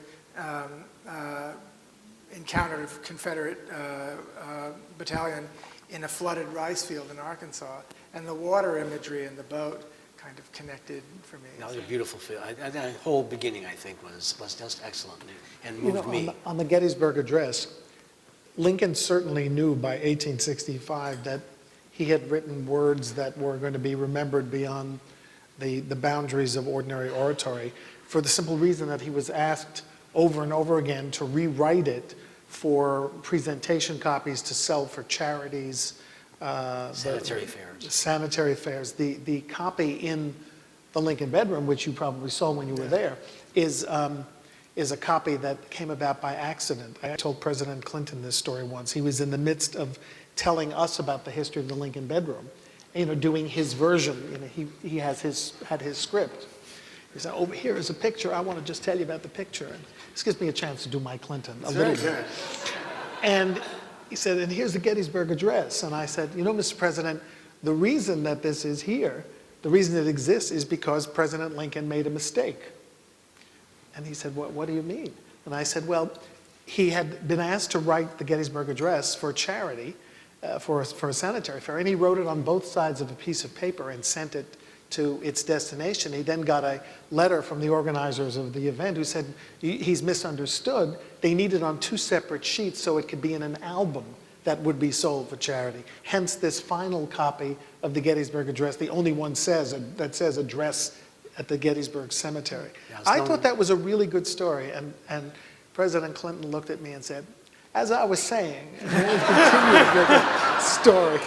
encountered a Confederate battalion in a flooded rice field in Arkansas. And the water imagery in the boat kind of connected for me. That was a beautiful film. The whole beginning, I think, was just excellent and moved me. On the Gettysburg Address, Lincoln certainly knew by 1865 that he had written words that were going to be remembered beyond the boundaries of ordinary oratory, for the simple reason that he was asked over and over again to rewrite it for presentation copies to sell for charities. Sanitary fairs. Sanitary fairs. The copy in the Lincoln bedroom, which you probably saw when you were there, is a copy that came about by accident. I told President Clinton this story once. He was in the midst of telling us about the history of the Lincoln bedroom, doing his version. He had his script. He said, over here is a picture. I want to just tell you about the picture. And this gives me a chance to do my Clinton a little bit. And he said, and here's the Gettysburg Address. And I said, Mr. President, the reason that this is here, the reason it exists is because President Lincoln made a mistake. And he said, what do you mean? And I said, well, he had been asked to write the Gettysburg Address for charity, for a sanitary fair, and he wrote it on both sides of a piece of paper and sent it to its destination. He then got a letter from the organizers of the event who said he's misunderstood. They need it on 2 separate sheets so it could be in an album that would be sold for charity. Hence this final copy of the Gettysburg Address, the only one that says address at the Gettysburg Cemetery. I thought that was a really good story, and President Clinton looked at me and said, as I was saying, and he continued with the story.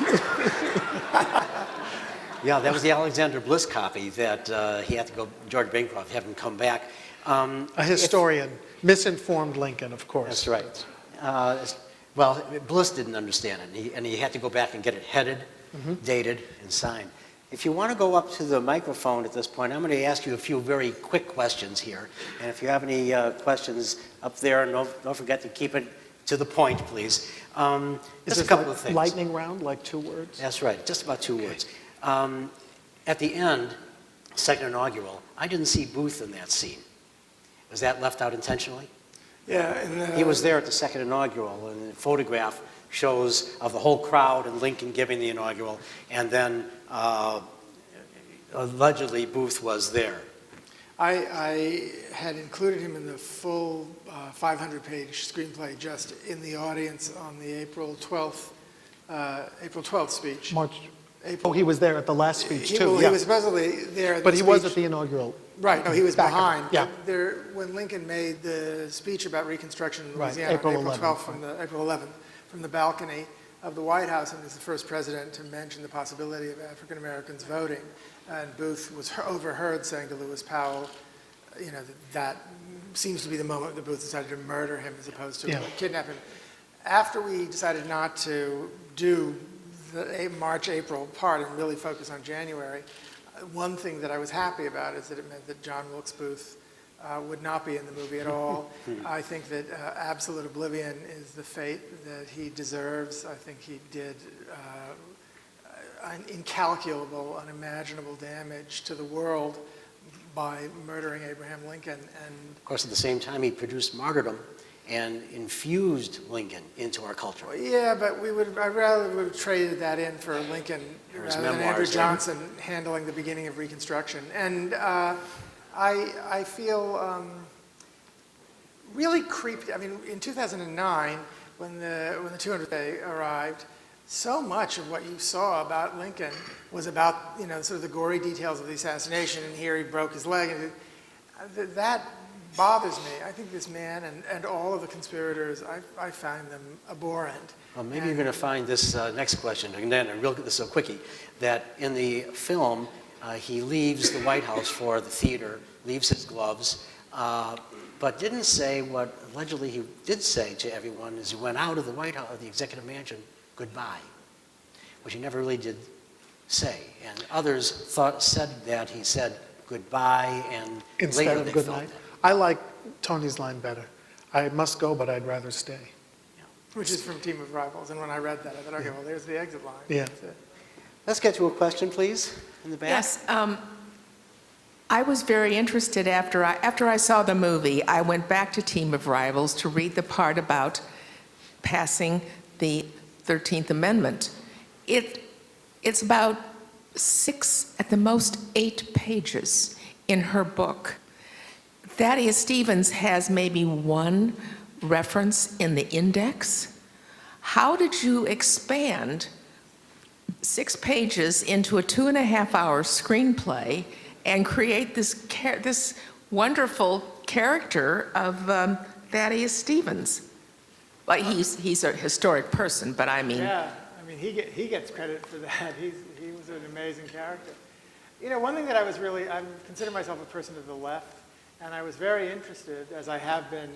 Yeah, that was the Alexander Bliss copy that he had to go, George Bancroft had him come back. A historian, misinformed Lincoln, of course. That's right. Well, Bliss didn't understand it, and he had to go back and get it headed, dated, and signed. If you want to go up to the microphone at this point, I'm going to ask you a few very quick questions here. And if you have any questions up there, don't forget to keep it to the point, please. Just a couple of things. Lightning round, like 2 words? That's right, just about 2 words. At the end, second inaugural, I didn't see Booth in that scene. Was that left out intentionally? Yeah. He was there at the second inaugural, and the photograph shows of the whole crowd and Lincoln giving the inaugural, and then allegedly Booth was there. I had included him in the full 500-page screenplay just in the audience on the April 12th speech. Oh, he was there at the last speech, too, Well, yeah. he was supposedly there at the But he was speech. at the inaugural. Right, no, he was Back up, behind. yeah. When Lincoln made the speech about Reconstruction in Right, Louisiana April on April 11th. 12th, April 11th, from the balcony of the White House, and was the first president to mention the possibility of African Americans voting. And Booth was overheard saying to Lewis Powell, you know, that seems to be the moment that Booth decided to murder him as opposed to kidnap him. After we decided not to do the March-April part and really focus on January, one thing that I was happy about is that it meant that John Wilkes Booth would not be in the movie at all. I think that absolute oblivion is the fate that he deserves. I think he did incalculable, unimaginable damage to the world by murdering Abraham Lincoln. And Of course, at the same time, he produced martyrdom and infused Lincoln into our culture. yeah, but I rather would have traded that in for Lincoln his rather than Andrew memoirs, Johnson handling the beginning of Reconstruction. And I feel really creeped. I mean, in 2009, when the 200th day arrived, so much of what you saw about Lincoln was about, you know, sort of the gory details of the assassination, and here he broke his leg. And that bothers me. I think this man and all of the conspirators, I find them abhorrent. Well, maybe you're going to find this next question, and then this is a quickie, that in the film, he leaves the White House for the theater, leaves his gloves, but didn't say what allegedly he did say to everyone as he went out of the White House, the executive mansion, goodbye, which he never really did say. And others said that he said goodbye, and Instead later of they good felt night. that. I like Tony's line better. I must go, but I'd rather stay. Which is from Team of Rivals. And when I read that, I thought, okay, well, there's the exit line. Yeah. That's it. Let's get to a question, please, in the back. Yes, I was very interested after I saw the movie. I went back to Team of Rivals to read the part about passing the 13th Amendment. It's about 6, at the most 8 pages in her book. Thaddeus Stevens has maybe 1 reference in the index. How did you expand 6 pages into a 2.5-hour screenplay and create this wonderful character of Thaddeus Stevens? Well, he's a historic person, but I mean... Yeah, I mean, he gets credit for that. He was an amazing character. You know, one thing that I consider myself a person of the left, and I was very interested, as I have been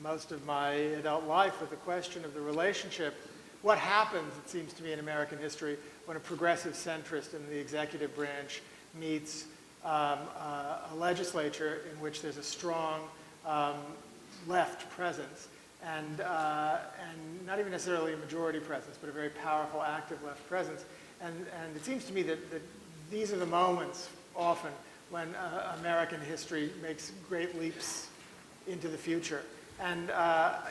most of my adult life, with the question of the relationship. What happens, it seems to me, in American history when a progressive centrist in the executive branch meets a legislature in which there's a strong left presence, and not even necessarily a majority presence, but a very powerful, active left presence. And it seems to me that these are the moments often when American history makes great leaps into the future. And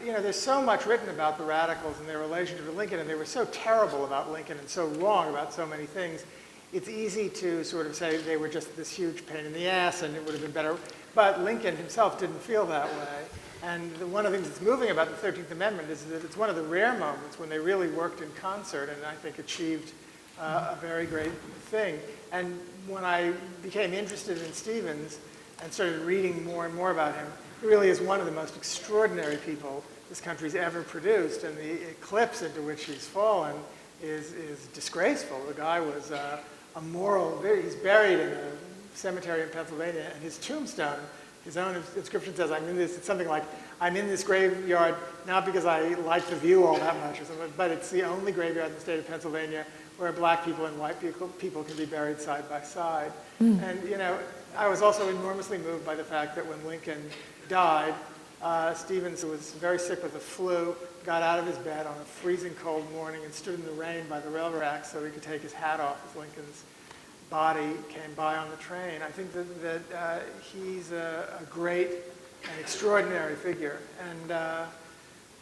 you know, there's so much written about the radicals and their relationship to Lincoln, and they were so terrible about Lincoln and so wrong about so many things. It's easy to sort of say they were just this huge pain in the ass and it would have been better. But Lincoln himself didn't feel that way. And one of the things that's moving about the 13th Amendment is that it's one of the rare moments when they really worked in concert and I think achieved a very great thing. And when I became interested in Stevens and started reading more and more about him, he really is one of the most extraordinary people this country's ever produced, and the eclipse into which he's fallen is disgraceful. The guy was a moral, he's buried in a cemetery in Pennsylvania, and his tombstone, his own inscription says, it's something like, I'm in this graveyard not because I like the view all that much, or something, but it's the only graveyard in the state of Pennsylvania where black people and white people can be buried side by side. And you know, I was also enormously moved by the fact that when Lincoln died, Stevens, who was very sick with the flu, got out of his bed on a freezing cold morning and stood in the rain by the railroad tracks so he could take his hat off as Lincoln's body came by on the train. I think that he's a great and extraordinary figure. And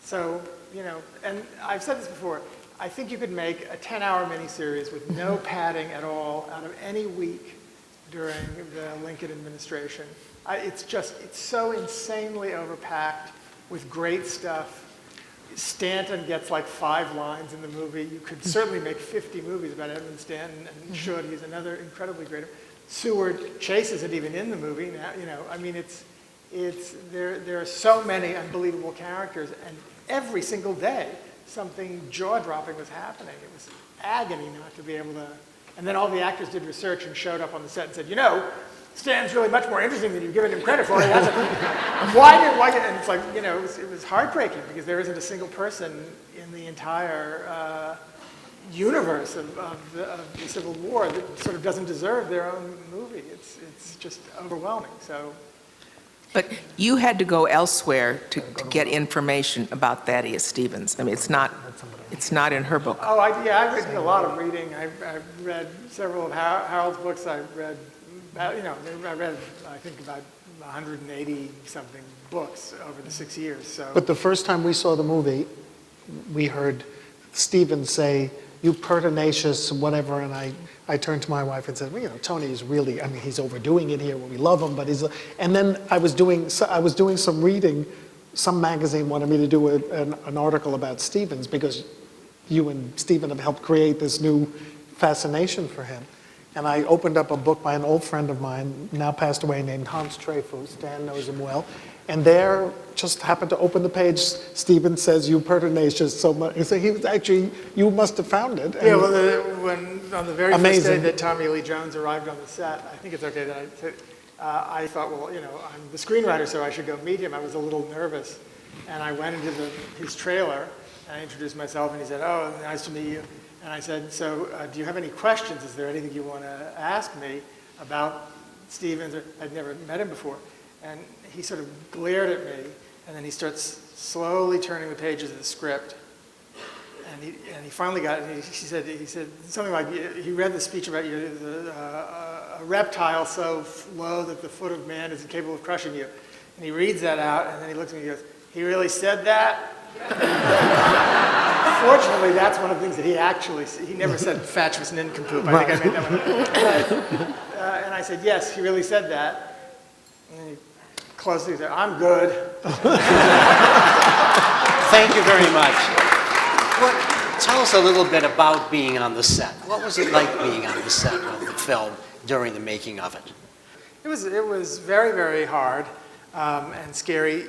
so, you know, and I've said this before, I think you could make a 10-hour miniseries with no padding at all out of any week during the Lincoln administration. It's so insanely overpacked with great stuff. Stanton gets like 5 lines in the movie. You could certainly make 50 movies about Edmund Stanton, and should. He's another incredibly great. Seward Chase isn't even in the movie now. I mean, there are so many unbelievable characters, and every single day something jaw-dropping was happening. It was agony not to be able to. And then all the actors did research and showed up on the set and said, Stan's really much more interesting than you've given him credit for. He hasn't. And it's like, it was heartbreaking because there isn't a single person in the entire universe of the Civil War that sort of doesn't deserve their own movie. It's just overwhelming. So. But you had to go elsewhere to get information about Thaddeus Stevens. I mean, it's not in her book. Oh, I did a lot of reading. I've read several of Harold's books. I read, I think about 180-something books over the 6 years. So. But the first time we saw the movie, we heard Stevens say, "You pertinacious whatever," and I turned to my wife and said, Tony's really, he's overdoing it here. We love him, but he's. And then I was doing some reading. Some magazine wanted me to do an article about Stevens because you and Stephen have helped create this new fascination for him. And I opened up a book by an old friend of mine, now passed away, named Hans Trefus. Stan knows him well. And there, just happened to open the page, Stevens says, "You pertinacious so much." So he was actually, you must have found it. Yeah, well, when on the very first day Amazing. that Tommy Lee Jones arrived on the set, I think it's okay that I thought, well, I'm the screenwriter, so I should go meet him. I was a little nervous. And I went into his trailer, and I introduced myself, and he said, "Oh, nice to meet you." And I said, "So do you have any questions? Is there anything you want to ask me about Stevens?" I'd never met him before. And he sort of glared at me, and then he starts slowly turning the pages of the script. And he finally got it, and he said something like, he read the speech about you, a reptile so low that the foot of man is incapable of crushing you. And he reads that out, and then he looks at me and he goes, "He really said that?" Fortunately, that's one of the things that he never said fatuous nincompoop. I think I made that one up. And I said, "Yes, he really said that." And he closely said, "I'm good." Thank you very much. Tell us a little bit about being on the set. What was it like being on the set of the film during the making of it? It was very, very hard and scary.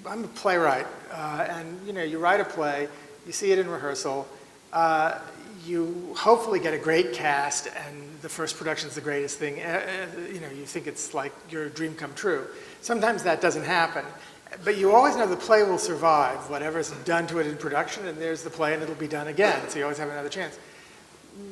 I'm a playwright, and you write a play, you see it in rehearsal, you hopefully get a great cast, and the first production's the greatest thing. You think it's like your dream come true. Sometimes that doesn't happen, but you always know the play will survive whatever's done to it in production, and there's the play, and it'll be done again. So you always have another chance.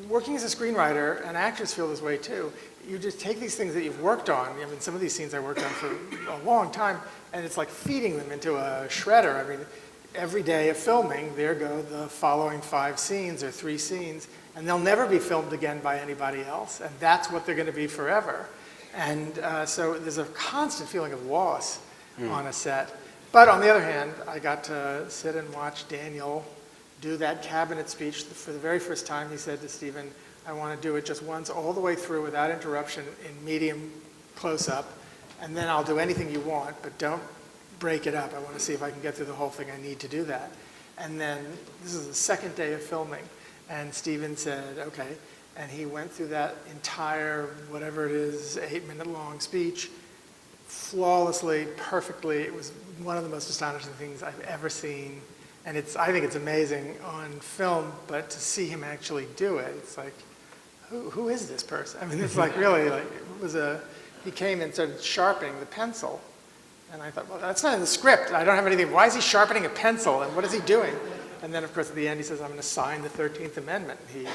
Working as a screenwriter, and actors feel this way too. You just take these things that you've worked on. Some of these scenes I worked on for a long time, and it's like feeding them into a shredder. Every day of filming, there go the following 5 scenes or 3 scenes, and they'll never be filmed again by anybody else, and that's what they're going to be forever. And so there's a constant feeling of loss on a set. But on the other hand, I got to sit and watch Daniel do that cabinet speech. For the very first time, he said to Stephen, "I want to do it just once all the way through without interruption in medium close-up, and then I'll do anything you want, but don't break it up. I want to see if I can get through the whole thing. I need to do that." And then this is the second day of filming, and Stephen said, "Okay." And he went through that entire, whatever it is, 8-minute-long speech, flawlessly, perfectly. It was one of the most astonishing things I've ever seen. And I think it's amazing on film, but to see him actually do it, it's like, who is this person? It's like really, he came and started sharpening the pencil. And I thought, well, that's not in the script. I don't have anything. Why is he sharpening a pencil? And what is he doing? And then, of course, at the end, he says, "I'm going to sign the 13th Amendment." He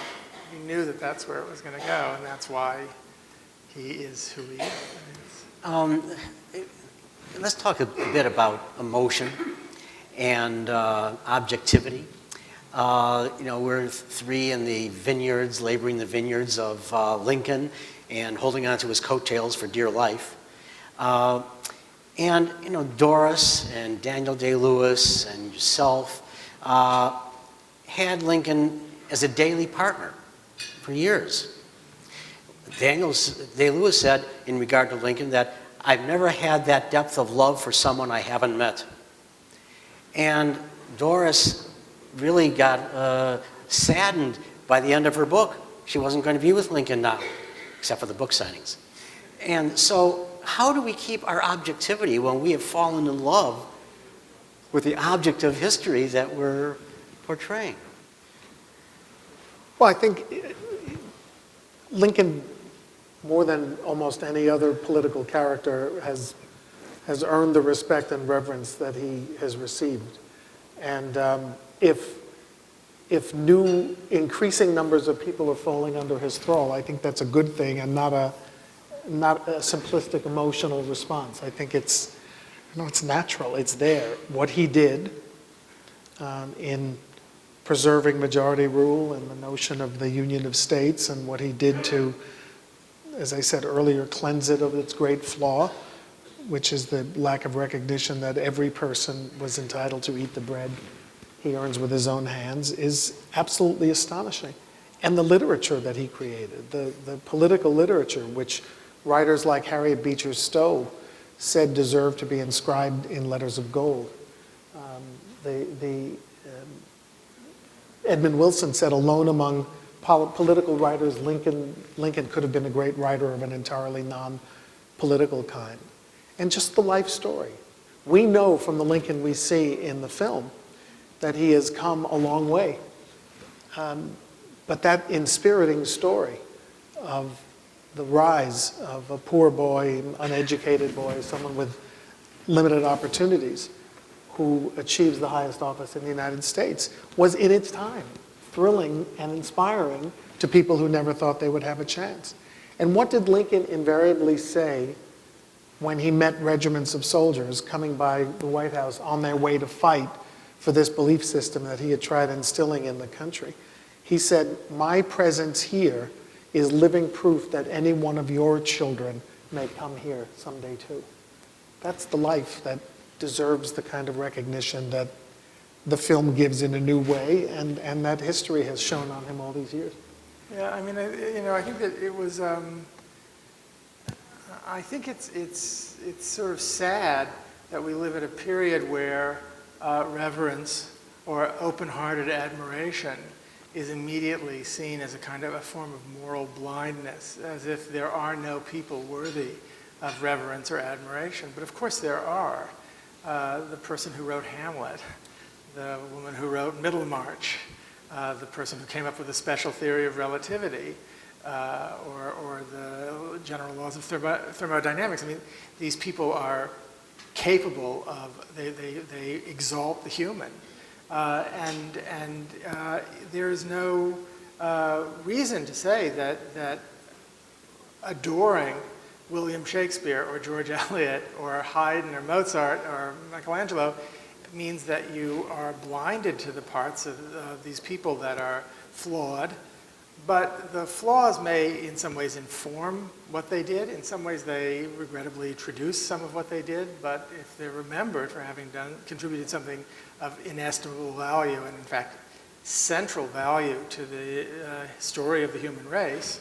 knew that that's where it was going to go, and that's why he is who he is. Let's talk a bit about emotion and objectivity. We're 3 in the vineyards, laboring the vineyards of Lincoln and holding on to his coattails for dear life. And Doris and Daniel Day-Lewis and yourself had Lincoln as a daily partner for years. Daniel Day-Lewis said in regard to Lincoln that I've never had that depth of love for someone I haven't met. And Doris really got saddened by the end of her book. She wasn't going to be with Lincoln now, except for the book signings. And so how do we keep our objectivity when we have fallen in love with the object of history that we're portraying? Well, I think Lincoln, more than almost any other political character, has earned the respect and reverence that he has received. And if new, increasing numbers of people are falling under his thrall, I think that's a good thing and not a simplistic emotional response. I think it's natural, it's there. What he did in preserving majority rule and the notion of the Union of States, and what he did to, as I said earlier, cleanse it of its great flaw, which is the lack of recognition that every person was entitled to eat the bread he earns with his own hands, is absolutely astonishing. And the literature that he created, the political literature, which writers like Harriet Beecher Stowe said deserved to be inscribed in letters of gold. Edmund Wilson said, alone among political writers, Lincoln could have been a great writer of an entirely non-political kind. And just the life story. We know from the Lincoln we see in the film that he has come a long way. But that inspiriting story of the rise of a poor boy, uneducated boy, someone with limited opportunities, who achieves the highest office in the United States, was in its time thrilling and inspiring to people who never thought they would have a chance. And what did Lincoln invariably say when he met regiments of soldiers coming by the White House on their way to fight for this belief system that he had tried instilling in the country? He said, "My presence here is living proof that any one of your children may come here someday too." That's the life that deserves the kind of recognition that the film gives in a new way, and that history has shown on him all these years. Yeah, I mean, I think that it was. I think it's sort of sad that we live at a period where reverence or open-hearted admiration is immediately seen as a kind of a form of moral blindness, as if there are no people worthy of reverence or admiration. But of course there are. The person who wrote Hamlet, the woman who wrote Middlemarch, the person who came up with the special theory of relativity, or the general laws of thermodynamics. I mean, these people are capable of, they exalt the human. And there's no reason to say that adoring William Shakespeare or George Eliot or Haydn or Mozart or Michelangelo means that you are blinded to the parts of these people that are flawed. But the flaws may in some ways inform what they did. In some ways they regrettably traduce some of what they did, but if they're remembered for having contributed something of inestimable value, and in fact central value to the story of the human race,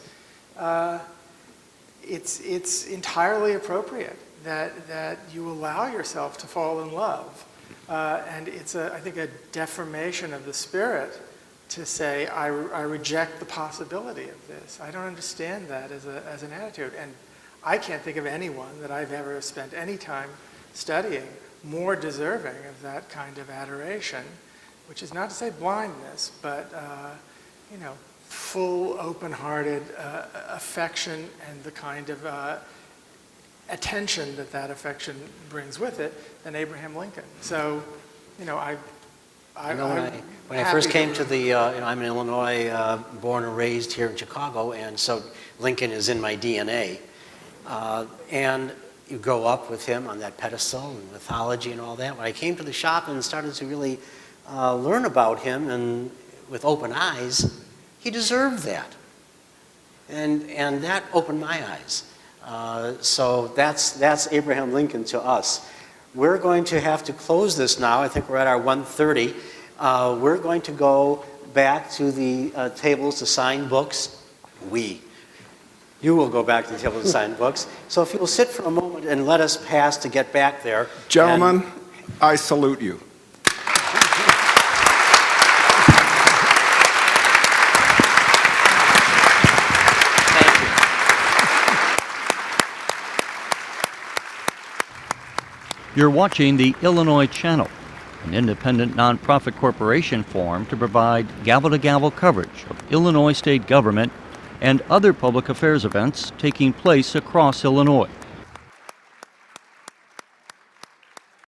it's entirely appropriate that you allow yourself to fall in love. And it's, I think, a deformation of the spirit to say, I reject the possibility of this. I don't understand that as an attitude. And I can't think of anyone that I've ever spent any time studying more deserving of that kind of adoration, which is not to say blindness, but full, open-hearted affection and the kind of attention that affection brings with it than Abraham Lincoln. So, when I first came to the, I'm in Illinois, born and raised here in Chicago, and so Lincoln is in my DNA. And you grow up with him on that pedestal and mythology and all that. When I came to the shop and started to really learn about him and with open eyes, he deserved that. And that opened my eyes. So that's Abraham Lincoln to us. We're going to have to close this now. I think we're at our 1:30. We're going to go back to the tables to sign books. You will go back to the table to sign books. So if you will sit for a moment and let us pass to get back there. Gentlemen, I salute you. Thank you. You're watching the Illinois Channel, an independent nonprofit corporation formed to provide gavel-to-gavel coverage of Illinois state government and other public affairs events taking place across Illinois.